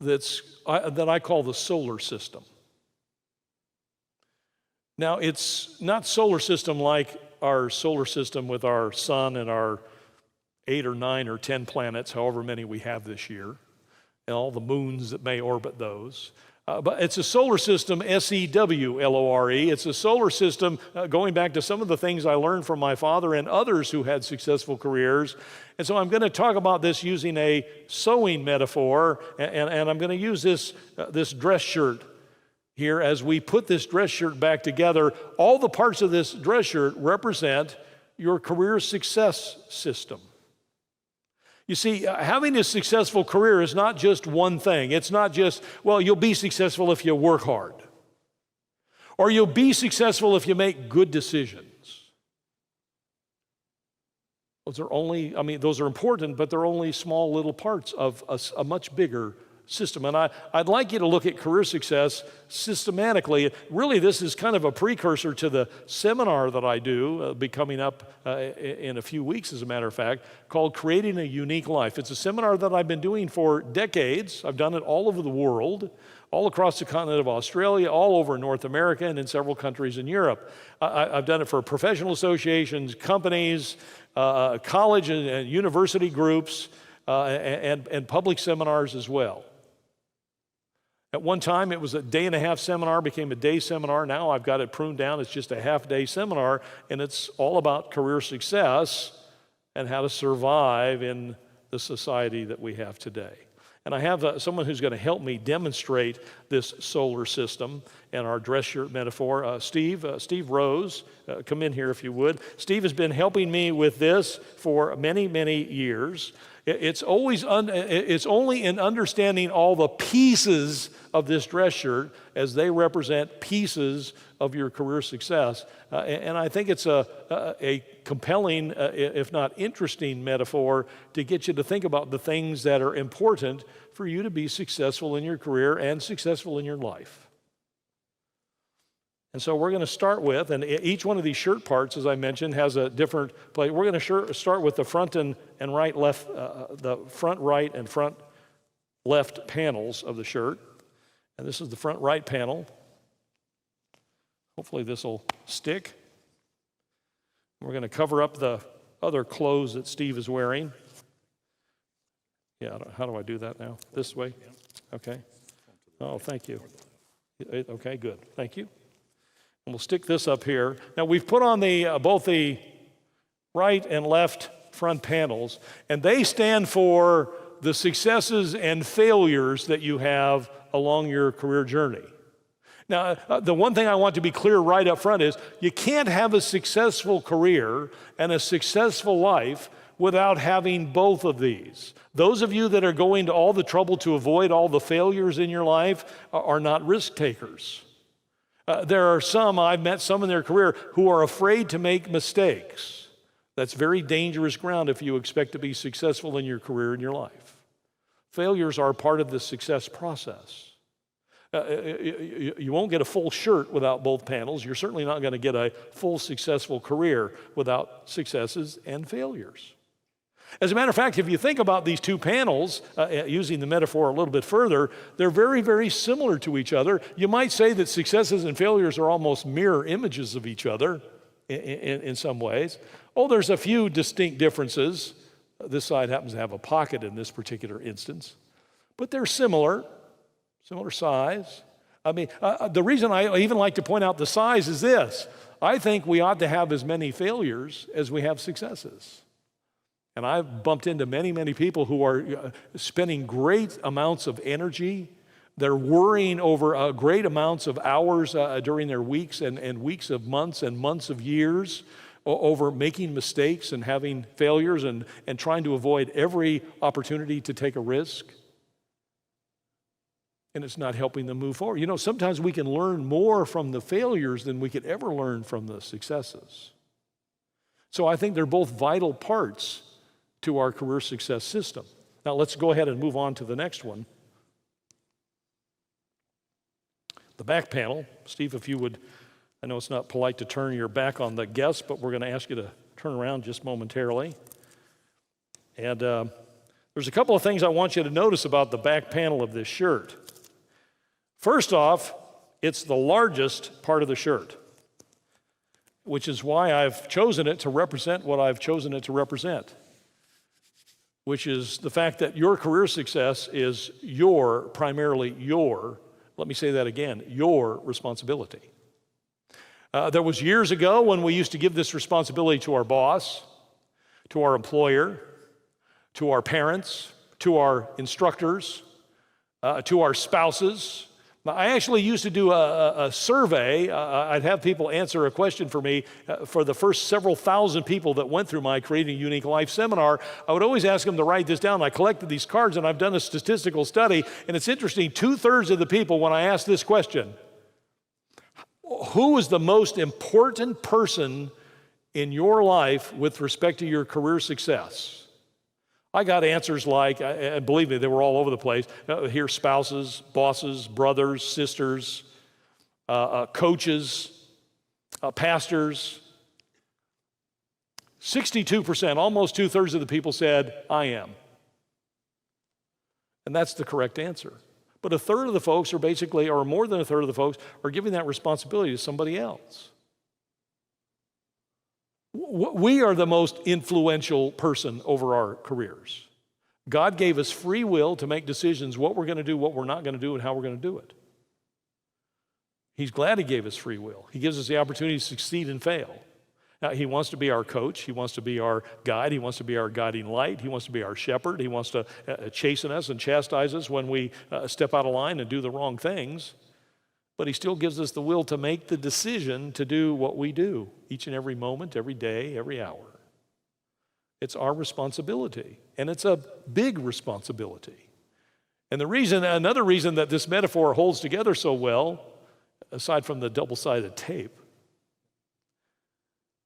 that I call the solar system. Now, it's not solar system like our solar system with our sun and our 8 or 9 or 10 planets, however many we have this year, and all the moons that may orbit those. But it's a solar system, S-E-W-L-O-R-E. It's a solar system going back to some of the things I learned from my father and others who had successful careers. And so I'm going to talk about this using a sewing metaphor, and I'm going to use this dress shirt here as we put this dress shirt back together. All the parts of this dress shirt represent your career success system. You see, having a successful career is not just one thing. It's not just, well, you'll be successful if you work hard. Or you'll be successful if you make good decisions. Those are important, but they're only small little parts of a much bigger system. And I'd like you to look at career success systematically. Really, this is kind of a precursor to the seminar that I do, be coming up in a few weeks, as a matter of fact, called Creating a Unique Life. It's a seminar that I've been doing for decades. I've done it all over the world, all across the continent of Australia, all over North America, and in several countries in Europe. I've done it for professional associations, companies, college and university groups, and public seminars as well. At one time, it was a day-and-a-half seminar, became a day seminar. Now I've got it pruned down. It's just a half-day seminar, and it's all about career success and how to survive in the society that we have today. And I have someone who's going to help me demonstrate this solar system and our dress shirt metaphor. Steve Rose, come in here if you would. Steve has been helping me with this for many, many years. It's only in understanding all the pieces of this dress shirt as they represent pieces of your career success. And I think it's a compelling, if not interesting metaphor to get you to think about the things that are important for you to be successful in your career and successful in your life. And so we're going to start with, and each one of these shirt parts, as I mentioned, has a different place. We're going to start with the front and right, left, the front right and front left panels of the shirt. And this is the front right panel. Hopefully this will stick. We're going to cover up the other clothes that Steve is wearing. Yeah, how do I do that now? This way? Okay. Oh, thank you. Okay, good. Thank you. And we'll stick this up here. Now we've put on both the right and left front panels, and they stand for the successes and failures that you have along your career journey. Now, the one thing I want to be clear right up front is you can't have a successful career and a successful life without having both of these. Those of you that are going to all the trouble to avoid all the failures in your life are not risk takers. There are some, I've met some in their career, who are afraid to make mistakes. That's very dangerous ground if you expect to be successful in your career and your life. Failures are part of the success process. You won't get a full shirt without both panels. You're certainly not going to get a full successful career without successes and failures. As a matter of fact, if you think about these two panels, using the metaphor a little bit further, they're very, very similar to each other. You might say that successes and failures are almost mirror images of each other in some ways. Oh, there's a few distinct differences. This side happens to have a pocket in this particular instance. But they're similar size. I mean, the reason I even like to point out the size is this. I think we ought to have as many failures as we have successes. And I've bumped into many, many people who are spending great amounts of energy. They're worrying over great amounts of hours during their weeks and weeks of months and months of years over making mistakes and having failures and trying to avoid every opportunity to take a risk. And it's not helping them move forward. You know, sometimes we can learn more from the failures than we could ever learn from the successes. So I think they're both vital parts to our career success system. Now let's go ahead and move on to the next one. The back panel. Steve, if you would, I know it's not polite to turn your back on the guests, but we're going to ask you to turn around just momentarily. And there's a couple of things I want you to notice about the back panel of this shirt. First off, it's the largest part of the shirt, which is why I've chosen it to represent what I've chosen it to represent, which is the fact that your career success is primarily your, let me say that again, your responsibility. There was years ago when we used to give this responsibility to our boss, to our employer, to our parents, to our instructors, to our spouses. I actually used to do a survey. I'd have people answer a question for me. For the first several thousand people that went through my Creating a Unique Life seminar, I would always ask them to write this down. I collected these cards, and I've done a statistical study, and it's interesting. 2/3 of the people, when I asked this question, who is the most important person in your life with respect to your career success? I got answers like, and believe me, they were all over the place. Here, spouses, bosses, brothers, sisters, coaches, pastors. 62%, almost 2/3 of the people said, I am. And that's the correct answer. But 1/3 of the folks are basically, or more than 1/3 of the folks, are giving that responsibility to somebody else. We are the most influential person over our careers. God gave us free will to make decisions what we're going to do, what we're not going to do, and how we're going to do it. He's glad He gave us free will. He gives us the opportunity to succeed and fail. Now, He wants to be our coach. He wants to be our guide. He wants to be our guiding light. He wants to be our shepherd. He wants to chasten us and chastise us when we step out of line and do the wrong things. But He still gives us the will to make the decision to do what we do each and every moment, every day, every hour. It's our responsibility, and it's a big responsibility. And another reason that this metaphor holds together so well, aside from the double-sided tape,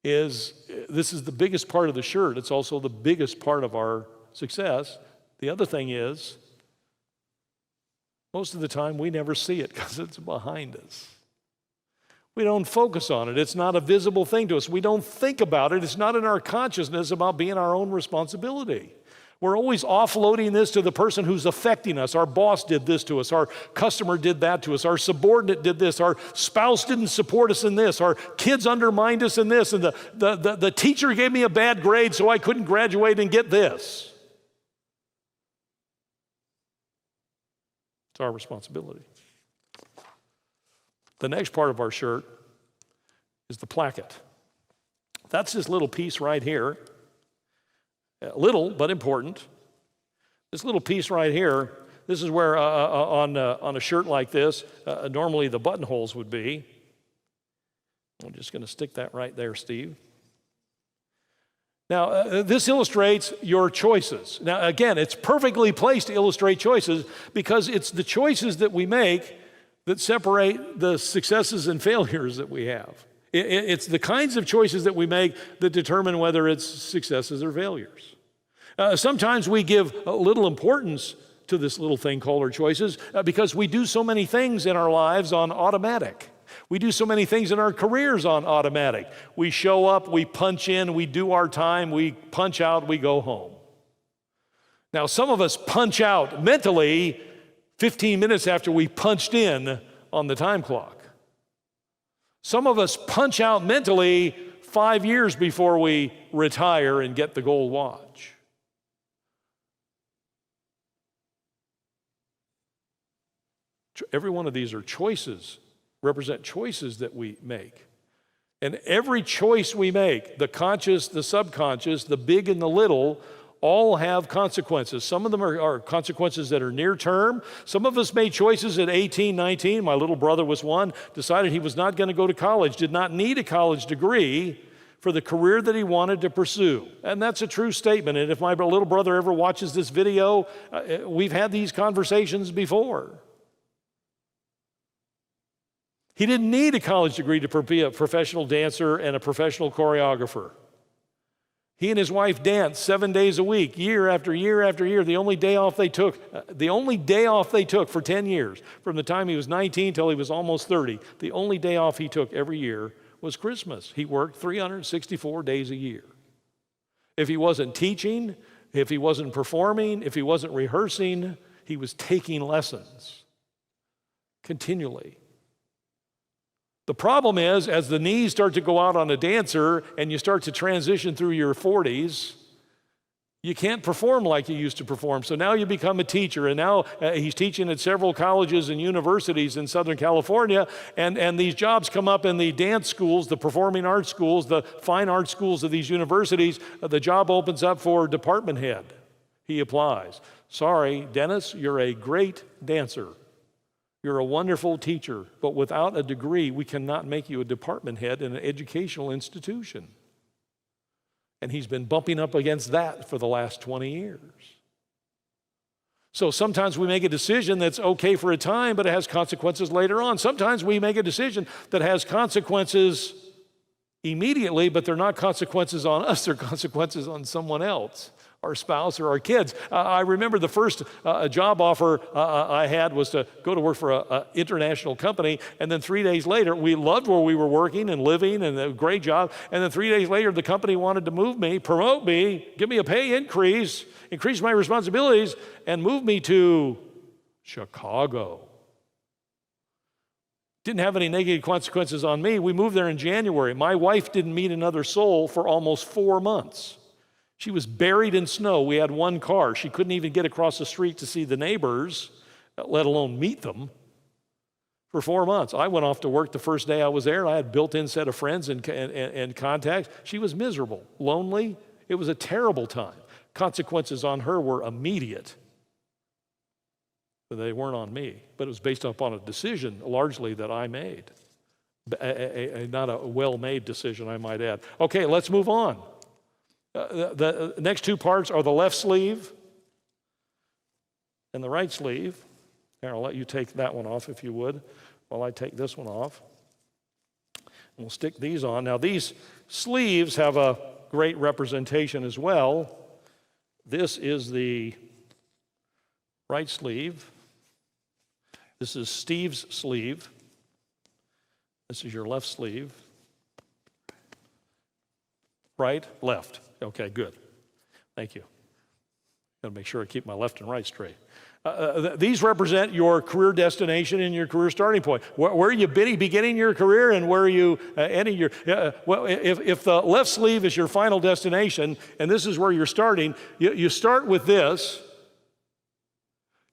is this is the biggest part of the shirt. It's also the biggest part of our success. The other thing is, most of the time, we never see it because it's behind us. We don't focus on it. It's not a visible thing to us. We don't think about it. It's not in our consciousness about being our own responsibility. We're always offloading this to the person who's affecting us. Our boss did this to us. Our customer did that to us. Our subordinate did this. Our spouse didn't support us in this. Our kids undermined us in this. And the teacher gave me a bad grade, so I couldn't graduate and get this. It's our responsibility. The next part of our shirt is the placket. That's this little piece right here. Little, but important. This little piece right here, this is where on a shirt like this, normally the buttonholes would be. I'm just going to stick that right there, Steve. Now, this illustrates your choices. Now, again, it's perfectly placed to illustrate choices because it's the choices that we make that separate the successes and failures that we have. It's the kinds of choices that we make that determine whether it's successes or failures. Sometimes we give little importance to this little thing called our choices because we do so many things in our lives on automatic. We do so many things in our careers on automatic. We show up, we punch in, we do our time, we punch out, we go home. Now, some of us punch out mentally 15 minutes after we punched in on the time clock. Some of us punch out mentally 5 years before we retire and get the gold watch. Every one of these are choices, represent choices that we make. And every choice we make, the conscious, the subconscious, the big and the little, all have consequences. Some of them are consequences that are near term. Some of us made choices at 18, 19. My little brother was one, decided he was not going to go to college, did not need a college degree for the career that he wanted to pursue. And that's a true statement. And if my little brother ever watches this video, we've had these conversations before. He didn't need a college degree to be a professional dancer and a professional choreographer. He and his wife danced 7 days a week, year after year after year. The only day off they took for 10 years, from the time he was 19 till he was almost 30, the only day off he took every year was Christmas. He worked 364 days a year. If he wasn't teaching, if he wasn't performing, if he wasn't rehearsing, he was taking lessons continually. The problem is, as the knees start to go out on a dancer and you start to transition through your 40s, you can't perform like you used to perform. So now you become a teacher, and now he's teaching at several colleges and universities in Southern California, and these jobs come up in the dance schools, the performing arts schools, the fine arts schools of these universities. The job opens up for department head. He applies. Sorry, Dennis, you're a great dancer. You're a wonderful teacher, but without a degree, we cannot make you a department head in an educational institution. And he's been bumping up against that for the last 20 years. So sometimes we make a decision that's okay for a time, but it has consequences later on. Sometimes we make a decision that has consequences immediately, but they're not consequences on us, they're consequences on someone else. Our spouse or our kids. I remember the first job offer I had was to go to work for an international company, and then 3 days later, we loved where we were working and living, and a great job, and then 3 days later, the company wanted to move me, promote me, give me a pay increase my responsibilities, and move me to Chicago. Didn't have any negative consequences on me. We moved there in January. My wife didn't meet another soul for almost 4 months. She was buried in snow. We had one car. She couldn't even get across the street to see the neighbors, let alone meet them, for 4 months. I went off to work the first day I was there. I had a built-in set of friends and contacts. She was miserable, lonely. It was a terrible time. Consequences on her were immediate. They weren't on me, but it was based upon a decision largely that I made. Not a well-made decision, I might add. Okay, let's move on. The next two parts are the left sleeve and the right sleeve. Here, I'll let you take that one off if you would, while I take this one off. And we'll stick these on. Now, these sleeves have a great representation as well. This is the right sleeve. This is Steve's sleeve. This is your left sleeve. Right, left. Okay, good. Thank you. Got to make sure I keep my left and right straight. These represent your career destination and your career starting point. Where are you beginning your career and where are you ending your... well, if the left sleeve is your final destination and this is where you're starting, you start with this.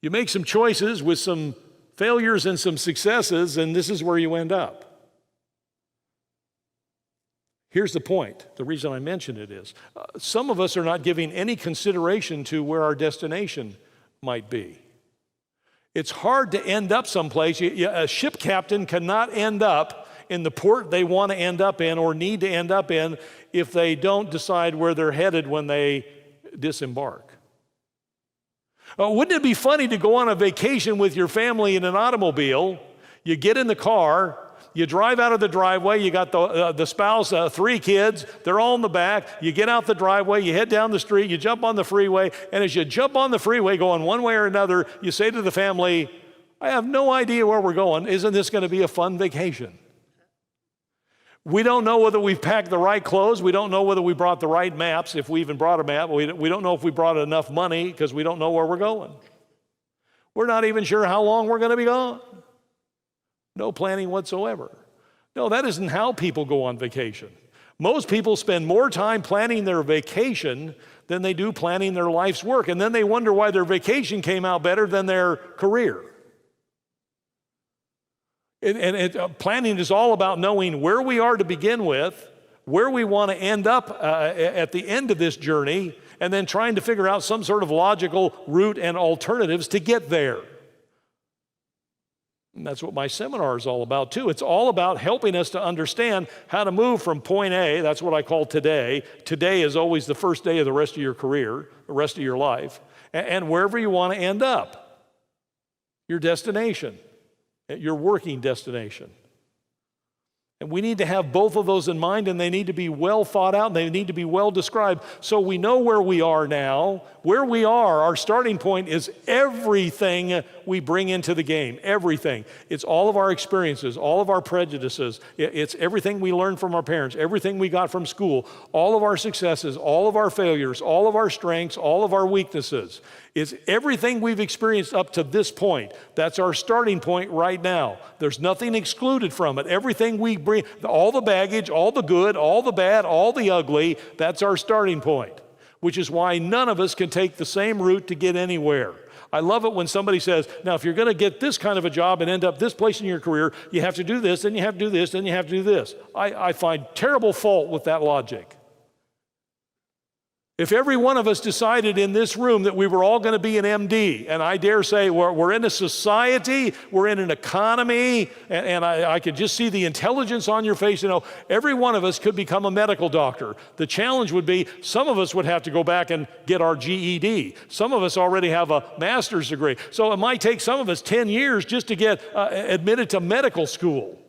You make some choices with some failures and some successes, and this is where you end up. Here's the point. The reason I mention it is some of us are not giving any consideration to where our destination might be. It's hard to end up someplace. A ship captain cannot end up in the port they want to end up in or need to end up in if they don't decide where they're headed when they disembark. Wouldn't it be funny to go on a vacation with your family in an automobile? You get in the car, you drive out of the driveway, you got the spouse, 3 kids, they're all in the back. You get out the driveway, you head down the street, you jump on the freeway, and as you jump on the freeway going one way or another, you say to the family, I have no idea where we're going. Isn't this going to be a fun vacation? We don't know whether we've packed the right clothes. We don't know whether we brought the right maps, if we even brought a map. We don't know if we brought enough money because we don't know where we're going. We're not even sure how long we're going to be gone. No planning whatsoever. No, that isn't how people go on vacation. Most people spend more time planning their vacation than they do planning their life's work, and then they wonder why their vacation came out better than their career. Planning is all about knowing where we are to begin with, where we want to end up at the end of this journey, and then trying to figure out some sort of logical route and alternatives to get there. And that's what my seminar is all about too. It's all about helping us to understand how to move from point A, that's what I call today. Today is always the first day of the rest of your career, the rest of your life, and wherever you want to end up, your destination, your working destination. And we need to have both of those in mind, and they need to be well thought out, and they need to be well described so we know where we are now. Where we are, our starting point is everything we bring into the game, everything. It's all of our experiences, all of our prejudices. It's everything we learned from our parents, everything we got from school, all of our successes, all of our failures, all of our strengths, all of our weaknesses. It's everything we've experienced up to this point. That's our starting point right now. There's nothing excluded from it. Everything we bring, all the baggage, all the good, all the bad, all the ugly, that's our starting point, which is why none of us can take the same route to get anywhere. I love it when somebody says, now, if you're going to get this kind of a job and end up this place in your career, you have to do this, and you have to do this, and you have to do this. I find terrible fault with that logic. If every one of us decided in this room that we were all going to be an MD, and I dare say we're in a society, we're in an economy, and I could just see the intelligence on your face, every one of us could become a medical doctor. The challenge would be some of us would have to go back and get our GED. Some of us already have a master's degree. So it might take some of us 10 years just to get admitted to medical school.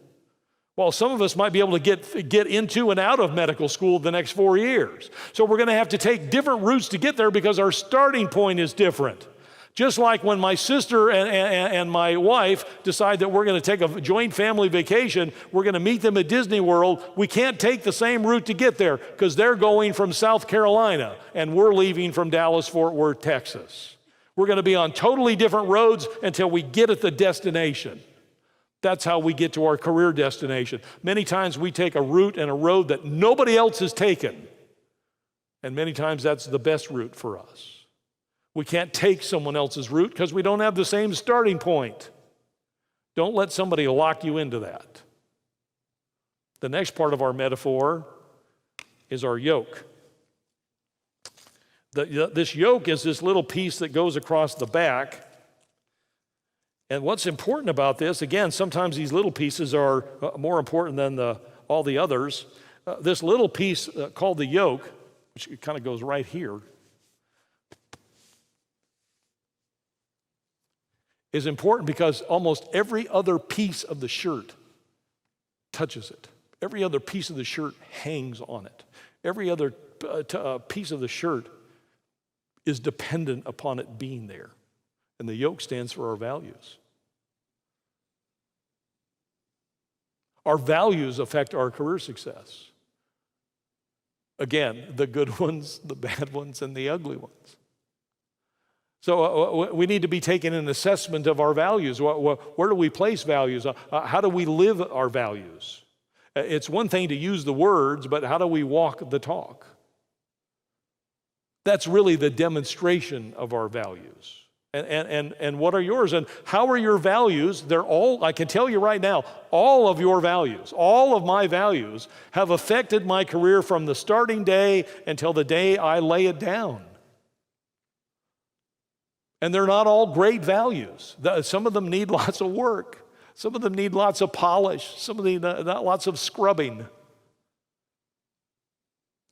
While some of us might be able to get into and out of medical school the next 4 years. So we're going to have to take different routes to get there because our starting point is different. Just like when my sister and my wife decide that we're going to take a joint family vacation, we're going to meet them at Disney World, we can't take the same route to get there because they're going from South Carolina and we're leaving from Dallas-Fort Worth, Texas. We're going to be on totally different roads until we get at the destination. That's how we get to our career destination. Many times we take a route and a road that nobody else has taken. And many times that's the best route for us. We can't take someone else's route because we don't have the same starting point. Don't let somebody lock you into that. The next part of our metaphor is our yoke. This yoke is this little piece that goes across the back. And what's important about this, again, sometimes these little pieces are more important than all the others. This little piece called the yoke, which kind of goes right here, is important because almost every other piece of the shirt touches it. Every other piece of the shirt hangs on it. Every other piece of the shirt is dependent upon it being there. And the yoke stands for our values. Our values affect our career success. Again, the good ones, the bad ones, and the ugly ones. So we need to be taking an assessment of our values. Where do we place values? How do we live our values? It's one thing to use the words, but how do we walk the talk? That's really the demonstration of our values. And what are yours? And how are your values? They're all, I can tell you right now, all of your values, all of my values have affected my career from the starting day until the day I lay it down. And they're not all great values. Some of them need lots of work. Some of them need lots of polish. Some of them need lots of scrubbing.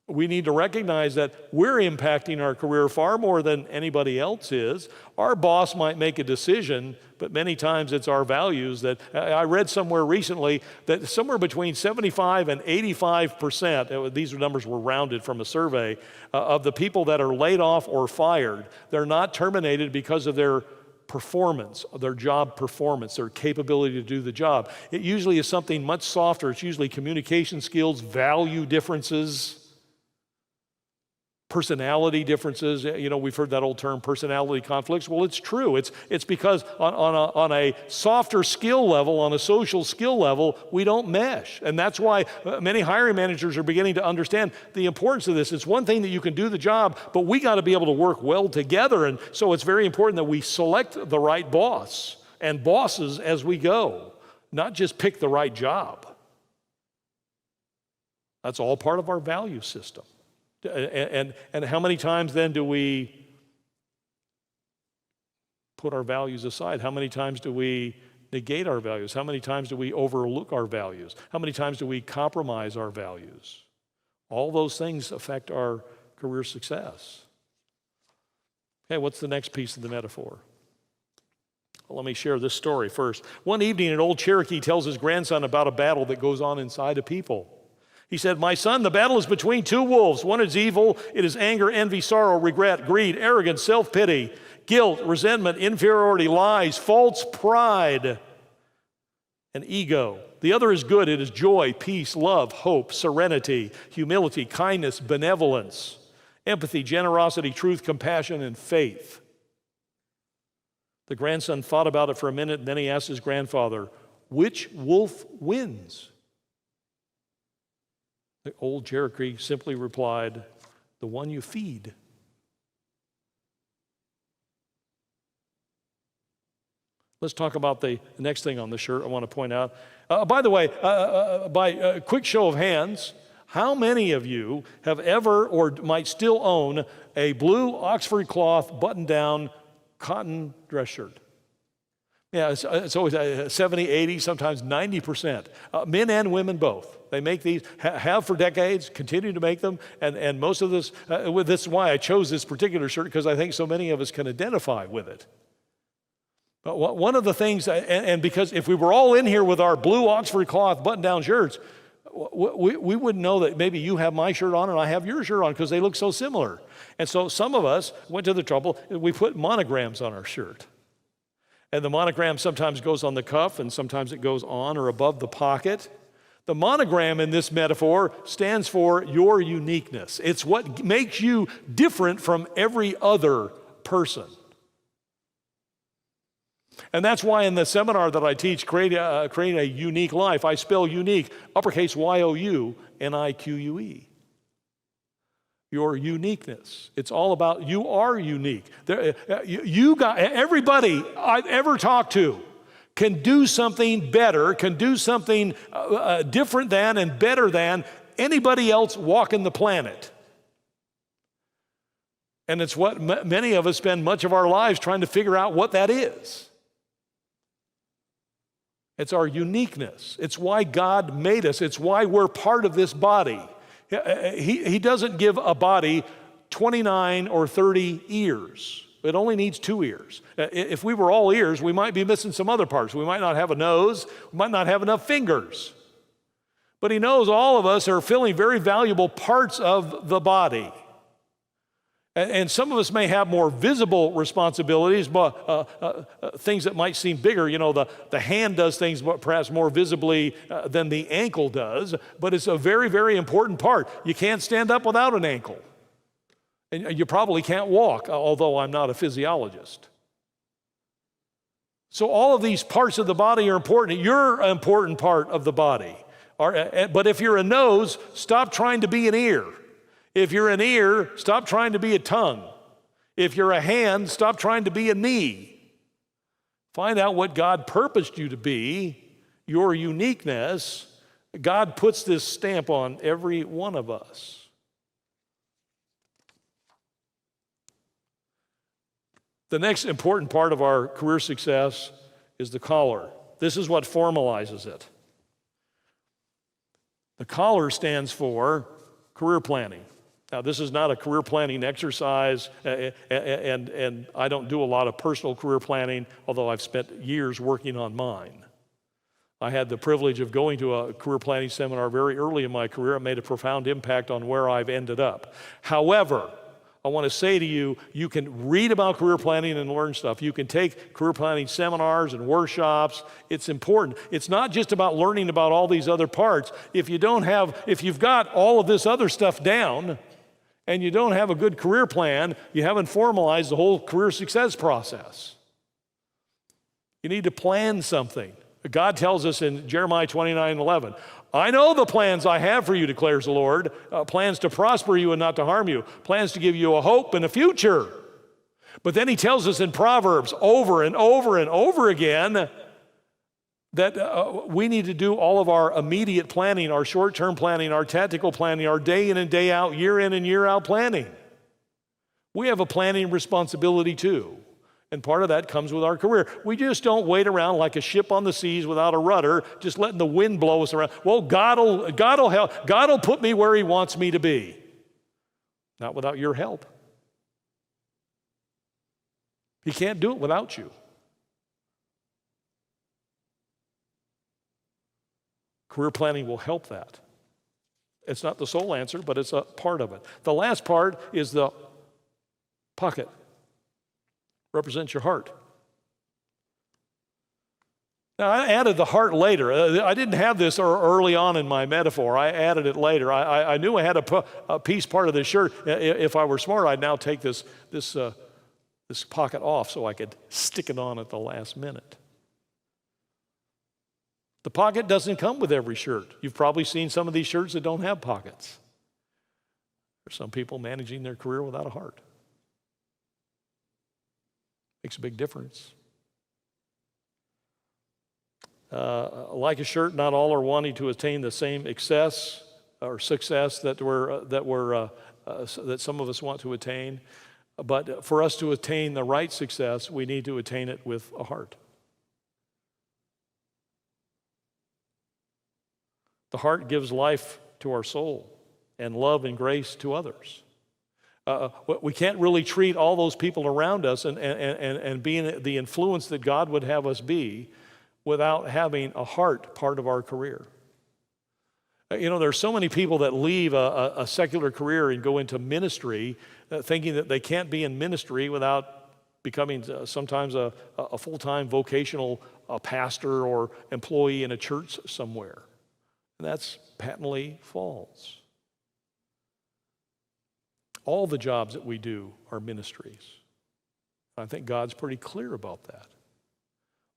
We need to recognize that we're impacting our career far more than anybody else is. Our boss might make a decision, but many times it's our values that, I read somewhere recently that somewhere between 75 and 85%, these numbers were rounded from a survey, of the people that are laid off or fired, they're not terminated because of their performance, their job performance, their capability to do the job. It usually is something much softer. It's usually communication skills, value differences, personality differences. We've heard that old term, personality conflicts. Well, it's true. It's because on a softer skill level, on a social skill level, we don't mesh. And that's why many hiring managers are beginning to understand the importance of this. It's one thing that you can do the job, but we got to be able to work well together. And so it's very important that we select the right boss and bosses as we go. not just pick the right job. That's all part of our value system. And how many times then do we put our values aside? How many times do we negate our values? How many times do we overlook our values? How many times do we compromise our values? All those things affect our career success. Okay, what's the next piece of the metaphor? Well, let me share this story first. One evening, an old Cherokee tells his grandson about a battle that goes on inside a people. He said, "My son, the battle is between two wolves. One is evil. It is anger, envy, sorrow, regret, greed, arrogance, self-pity, guilt, resentment, inferiority, lies, false pride, and ego. The other is good. It is joy, peace, love, hope, serenity, humility, kindness, benevolence, empathy, generosity, truth, compassion, and faith." The grandson thought about it for a minute, and then he asked his grandfather, "Which wolf wins?" The old Cherokee simply replied, "The one you feed." Let's talk about the next thing on the shirt I want to point out. By the way, by a quick show of hands, how many of you have ever or might still own a blue Oxford cloth button-down cotton dress shirt? Yeah, it's always 70, 80, sometimes 90%. Men and women both. They make these, have for decades, continue to make them, and most of this, this is why I chose this particular shirt, because I think so many of us can identify with it. But one of the things, and because if we were all in here with our blue Oxford cloth button-down shirts, we wouldn't know that maybe you have my shirt on and I have your shirt on because they look so similar. And so some of us went to the trouble, we put monograms on our shirt. And the monogram sometimes goes on the cuff and sometimes it goes on or above the pocket. The monogram in this metaphor stands for your uniqueness. It's what makes you different from every other person. And that's why in the seminar that I teach, Create a Unique Life, I spell unique, uppercase Y-O-U-N-I-Q-U-E. Your uniqueness. It's all about you are unique. Everybody I've ever talked to can do something better, can do something different than and better than anybody else walking the planet. And it's what many of us spend much of our lives trying to figure out what that is. It's our uniqueness. It's why God made us. It's why we're part of this body. He doesn't give a body 29 or 30 ears. It only needs 2 ears. If we were all ears, we might be missing some other parts. We might not have a nose. We might not have enough fingers. But he knows all of us are filling very valuable parts of the body. And some of us may have more visible responsibilities, but things that might seem bigger. You know, the hand does things perhaps more visibly than the ankle does, but it's a very, very important part. You can't stand up without an ankle. And you probably can't walk, although I'm not a physiologist. So all of these parts of the body are important. You're an important part of the body. But if you're a nose, stop trying to be an ear. If you're an ear, stop trying to be a tongue. If you're a hand, stop trying to be a knee. Find out what God purposed you to be, your uniqueness. God puts this stamp on every one of us. The next important part of our career success is the collar. This is what formalizes it. The collar stands for career planning. Now, this is not a career planning exercise, and I don't do a lot of personal career planning, although I've spent years working on mine. I had the privilege of going to a career planning seminar very early in my career. It made a profound impact on where I've ended up. However, I want to say to you, you can read about career planning and learn stuff. You can take career planning seminars and workshops. It's important. It's not just about learning about all these other parts. If you've got all of this other stuff down and you don't have a good career plan, you haven't formalized the whole career success process. You need to plan something. God tells us in Jeremiah 29:11, I know the plans I have for you, declares the Lord, plans to prosper you and not to harm you, plans to give you a hope and a future. But then he tells us in Proverbs over and over and over again, that we need to do all of our immediate planning, our short-term planning, our tactical planning, our day in and day out, year in and year out planning. We have a planning responsibility too. And part of that comes with our career. We just don't wait around like a ship on the seas without a rudder, just letting the wind blow us around. Well, God will help. God will put me where He wants me to be. Not without your help. He can't do it without you. Career planning will help that. It's not the sole answer, but it's a part of it. The last part is the pocket. Represents your heart. Now, I added the heart later. I didn't have this early on in my metaphor. I added it later. I knew I had a piece part of this shirt. If I were smart, I'd now take this pocket off so I could stick it on at the last minute. The pocket doesn't come with every shirt. You've probably seen some of these shirts that don't have pockets. There's some people managing their career without a heart. Makes a big difference. Like a shirt, not all are wanting to attain the same success that some of us want to attain. But for us to attain the right success, we need to attain it with a heart. The heart gives life to our soul and love and grace to others. We can't really treat all those people around us and being the influence that God would have us be without having a heart part of our career. You know, there's so many people that leave a secular career and go into ministry thinking that they can't be in ministry without becoming sometimes a full-time vocational pastor or employee in a church somewhere. And that's patently false. All the jobs that we do are ministries. I think God's pretty clear about that.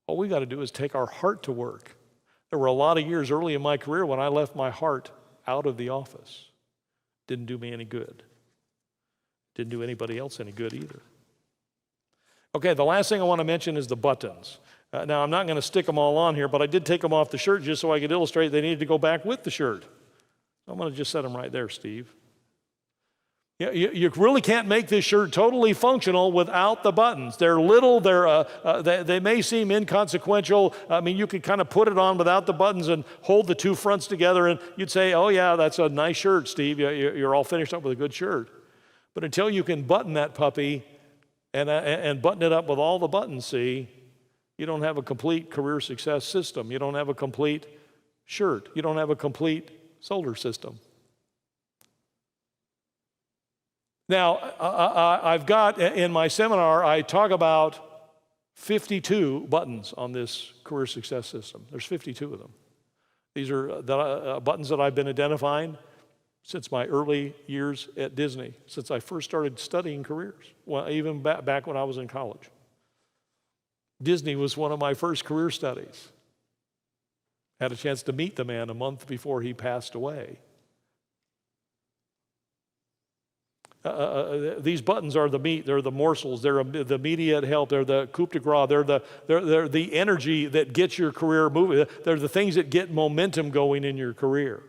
All we got to do is take our heart to work. There were a lot of years early in my career when I left my heart out of the office. Didn't do me any good. Didn't do anybody else any good either. Okay, the last thing I want to mention is the buttons. Now, I'm not going to stick them all on here, but I did take them off the shirt just so I could illustrate they needed to go back with the shirt. I'm going to just set them right there, Steve. You really can't make this shirt totally functional without the buttons. They're little, they may seem inconsequential. I mean, you could kind of put it on without the buttons and hold the two fronts together and you'd say, oh yeah, that's a nice shirt, Steve. You're all finished up with a good shirt. But until you can button that puppy and button it up with all the buttons, see, you don't have a complete career success system. You don't have a complete shirt. You don't have a complete solar system. Now, I've got, in my seminar, I talk about 52 buttons on this career success system. There's 52 of them. These are buttons that I've been identifying since my early years at Disney, since I first started studying careers, even back when I was in college. Disney was one of my first career studies. Had a chance to meet the man a month before he passed away. These buttons are the meat, they're the morsels, they're the immediate help, they're the coup de grace, they're the energy that gets your career moving, they're the things that get momentum going in your career.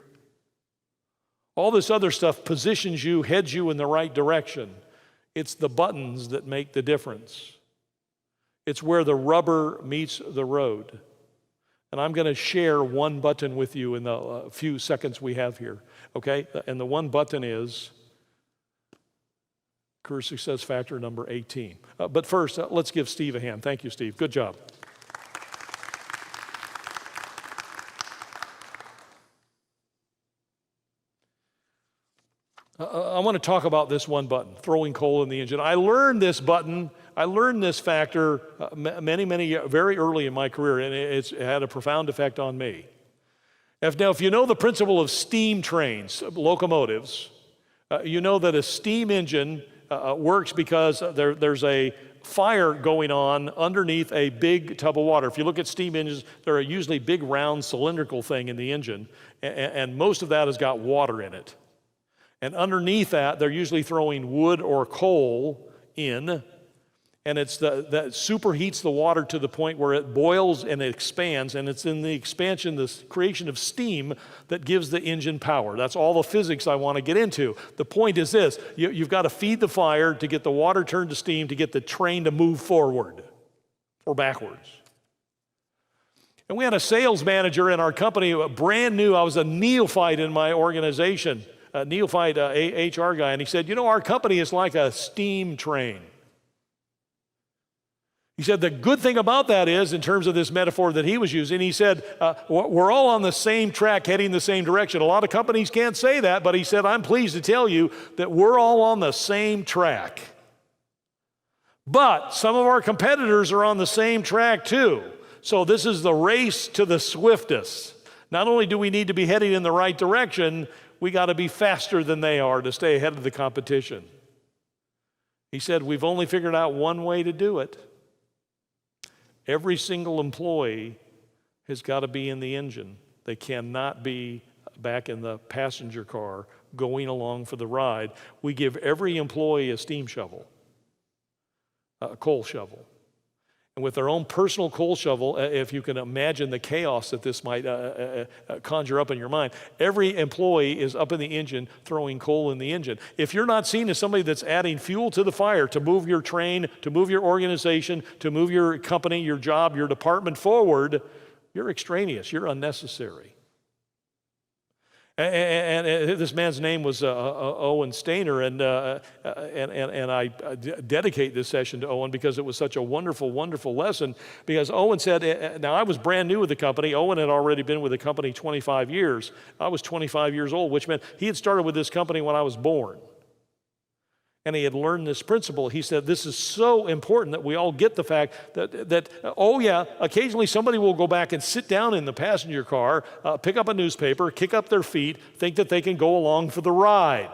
All this other stuff positions you, heads you in the right direction. It's the buttons that make the difference. It's where the rubber meets the road. And I'm going to share one button with you in the few seconds we have here, okay? And the one button is career success factor number 18. But first, let's give Steve a hand. Thank you, Steve. Good job. I want to talk about this one button, throwing coal in the engine. I learned this button, I learned this factor very early in my career, and it had a profound effect on me. If you know the principle of steam trains, locomotives, you know that a steam engine works because there's a fire going on underneath a big tub of water. If you look at steam engines, they're usually big round cylindrical thing in the engine, and most of that has got water in it. And underneath that, they're usually throwing wood or coal in, And it's that superheats the water to the point where it boils and it expands, and it's in the expansion, this creation of steam, that gives the engine power. That's all the physics I want to get into. The point is this: you've got to feed the fire to get the water turned to steam to get the train to move forward or backwards. And we had a sales manager in our company, brand new. I was a neophyte in my organization, a neophyte HR guy, and he said, our company is like a steam train. He said the good thing about that is, in terms of this metaphor that he was using, he said, we're all on the same track heading the same direction. A lot of companies can't say that, but he said, I'm pleased to tell you that we're all on the same track. But some of our competitors are on the same track too. So this is the race to the swiftest. Not only do we need to be heading in the right direction, we got to be faster than they are to stay ahead of the competition. He said, we've only figured out one way to do it. Every single employee has got to be in the engine. They cannot be back in the passenger car going along for the ride. We give every employee a steam shovel, a coal shovel. And with their own personal coal shovel, if you can imagine the chaos that this might conjure up in your mind, every employee is up in the engine throwing coal in the engine. If you're not seen as somebody that's adding fuel to the fire to move your train, to move your organization, to move your company, your job, your department forward, you're extraneous, you're unnecessary. And this man's name was Owen Stainer, and I dedicate this session to Owen because it was such a wonderful, wonderful lesson. Because Owen said, now I was brand new with the company. Owen had already been with the company 25 years. I was 25 years old, which meant he had started with this company when I was born. And he had learned this principle. He said, this is so important that we all get the fact that occasionally somebody will go back and sit down in the passenger car, pick up a newspaper, kick up their feet, think that they can go along for the ride.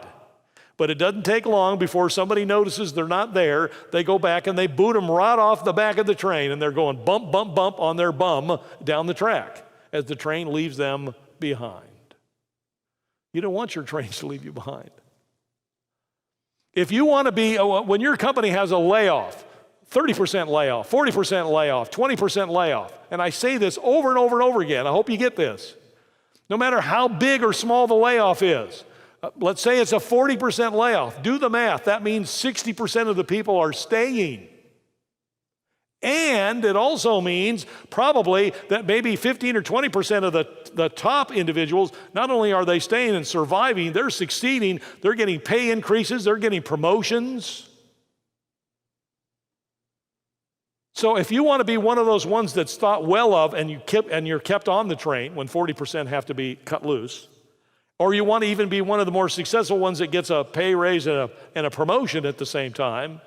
But it doesn't take long before somebody notices they're not there. They go back and they boot them right off the back of the train, and they're going bump, bump, bump on their bum down the track as the train leaves them behind. You don't want your trains to leave you behind. If you want to be, when your company has a layoff, 30% layoff, 40% layoff, 20% layoff, and I say this over and over and over again, I hope you get this. No matter how big or small the layoff is, let's say it's a 40% layoff, do the math. That means 60% of the people are staying. And it also means probably that maybe 15 or 20% of the top individuals, not only are they staying and surviving, they're succeeding, they're getting pay increases, they're getting promotions. So if you want to be one of those ones that's thought well of and you're kept on the train when 40% have to be cut loose, or you want to even be one of the more successful ones that gets a pay raise and a promotion at the same time,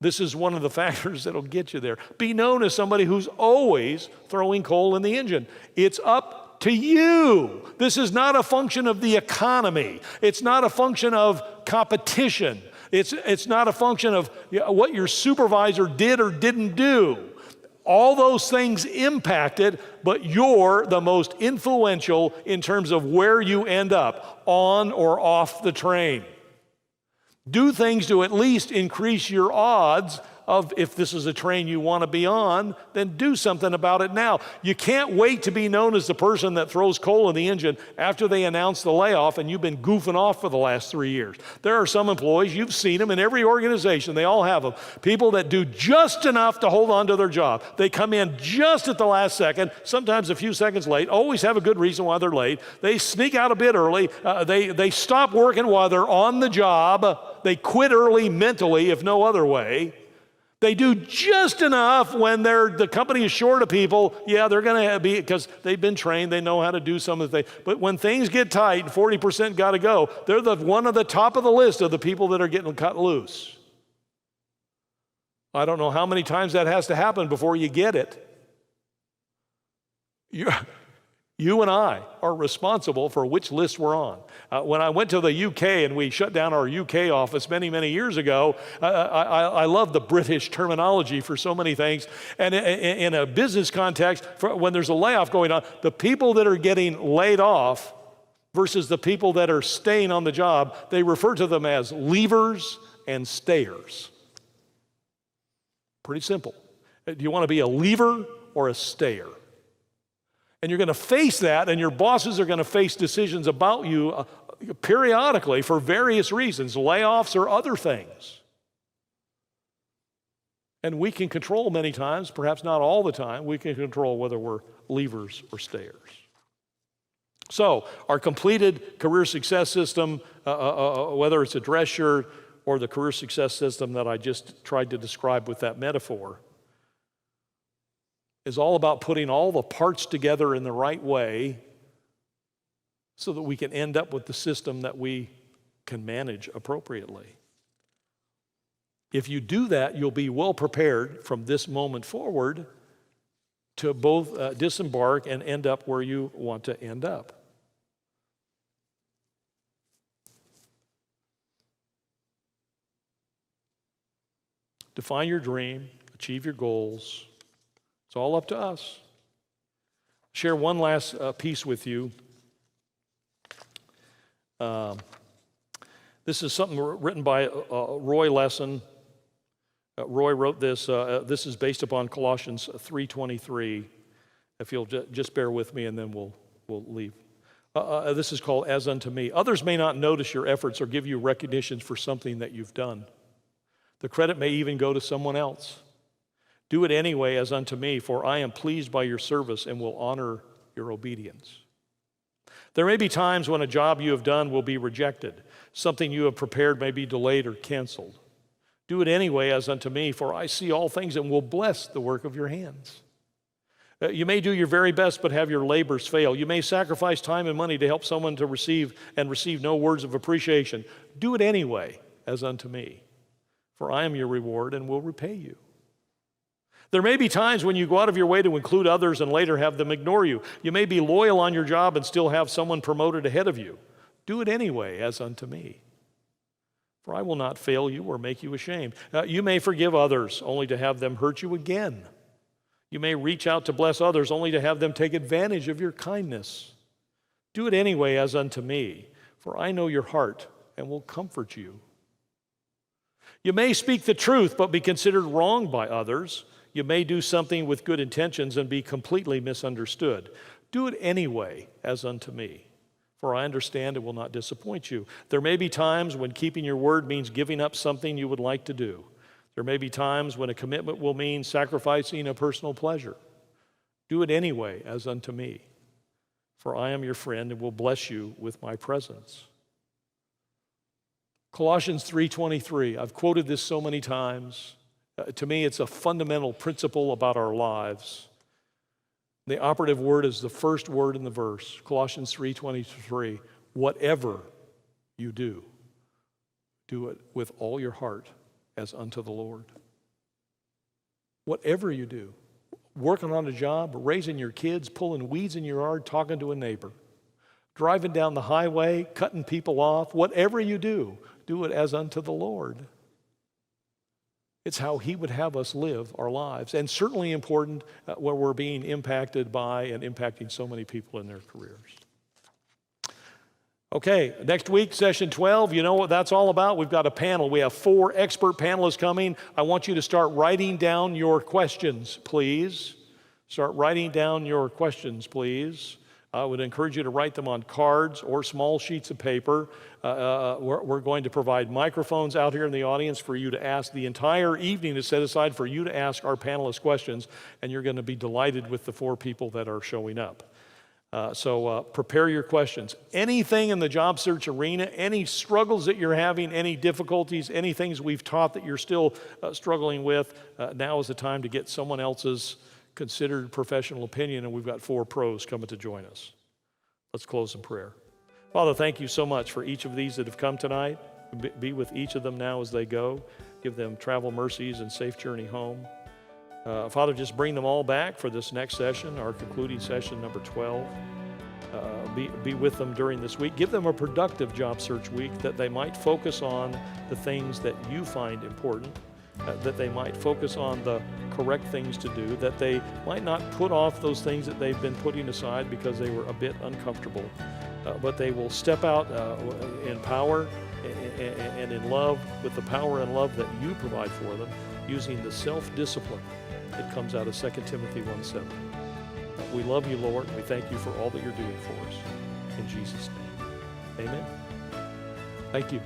this is one of the factors that'll get you there. Be known as somebody who's always throwing coal in the engine. It's up to you. This is not a function of the economy. It's not a function of competition. It's not a function of what your supervisor did or didn't do. All those things impact it, but you're the most influential in terms of where you end up, on or off the train. Do things to at least increase your odds of, if this is a train you want to be on, then do something about it now. You can't wait to be known as the person that throws coal in the engine after they announce the layoff and you've been goofing off for the last 3 years. There are some employees, you've seen them in every organization, they all have them, people that do just enough to hold on to their job. They come in just at the last second, sometimes a few seconds late, always have a good reason why they're late. They sneak out a bit early. They stop working while they're on the job. They quit early mentally, if no other way. They do just enough when the company is short of people. Yeah, they're going to be, because they've been trained, they know how to do some of the things. But when things get tight, 40% got to go, they're one of the top of the list of the people that are getting cut loose. I don't know how many times that has to happen before you get it. You and I are responsible for which list we're on. When I went to the UK and we shut down our UK office many, many years ago, I love the British terminology for so many things. And in a business context, when there's a layoff going on, the people that are getting laid off versus the people that are staying on the job, they refer to them as leavers and stayers. Pretty simple. Do you want to be a leaver or a stayer? And you're going to face that, and your bosses are going to face decisions about you periodically for various reasons, layoffs or other things. And we can control many times, perhaps not all the time, we can control whether we're leavers or stayers. So our completed career success system, whether it's a dress shirt or the career success system that I just tried to describe with that metaphor, is all about putting all the parts together in the right way so that we can end up with the system that we can manage appropriately. If you do that, you'll be well prepared from this moment forward to both disembark and end up where you want to end up. Define your dream, achieve your goals. It's all up to us. Share one last piece with you. This is something written by Roy Lesson. Roy wrote this. This is based upon Colossians 3:23. If you'll just bear with me, and then we'll leave. This is called "As Unto Me." Others may not notice your efforts or give you recognition for something that you've done. The credit may even go to someone else. Do it anyway as unto me, for I am pleased by your service and will honor your obedience. There may be times when a job you have done will be rejected. Something you have prepared may be delayed or canceled. Do it anyway as unto me, for I see all things and will bless the work of your hands. You may do your very best, but have your labors fail. You may sacrifice time and money to help someone to receive no words of appreciation. Do it anyway as unto me, for I am your reward and will repay you. There may be times when you go out of your way to include others and later have them ignore you. You may be loyal on your job and still have someone promoted ahead of you. Do it anyway as unto me, for I will not fail you or make you ashamed. You may forgive others only to have them hurt you again. You may reach out to bless others only to have them take advantage of your kindness. Do it anyway as unto me, for I know your heart and will comfort you. You may speak the truth but be considered wrong by others. You may do something with good intentions and be completely misunderstood. Do it anyway as unto me, for I understand it will not disappoint you. There may be times when keeping your word means giving up something you would like to do. There may be times when a commitment will mean sacrificing a personal pleasure. Do it anyway as unto me, for I am your friend and will bless you with my presence. Colossians 3:23. I've quoted this so many times. To me, it's a fundamental principle about our lives. The operative word is the first word in the verse, Colossians 3:23. Whatever you do, do it with all your heart as unto the Lord. Whatever you do, working on a job, raising your kids, pulling weeds in your yard, talking to a neighbor, driving down the highway, cutting people off, whatever you do it as unto the Lord. It's how He would have us live our lives, and certainly important where we're being impacted by and impacting so many people in their careers. Okay, next week, session 12, you know what that's all about? We've got a panel. We have 4 expert panelists coming. I want you to start writing down your questions, please. Start writing down your questions, please. I would encourage you to write them on cards or small sheets of paper. We're going to provide microphones out here in the audience for you to ask. The entire evening is set aside for you to ask our panelists questions, and you're going to be delighted with the 4 people that are showing up. So prepare your questions. Anything in the job search arena, any struggles that you're having, any difficulties, any things we've taught that you're still struggling with, now is the time to get someone else's considered professional opinion, and we've got 4 pros coming to join us. Let's close in prayer. Father, thank you so much for each of these that have come tonight. Be with each of them now as they go. Give them travel mercies and safe journey home. Father, just bring them all back for this next session, our concluding session, number 12. Be with them during this week. Give them a productive job search week that they might focus on the things that you find important, that they might focus on the correct things to do, that they might not put off those things that they've been putting aside because they were a bit uncomfortable, but they will step out in power and in love with the power and love that you provide for them, using the self-discipline that comes out of 2 Timothy 1:7. We love you, Lord. We thank you for all that you're doing for us. In Jesus' name, amen. Thank you.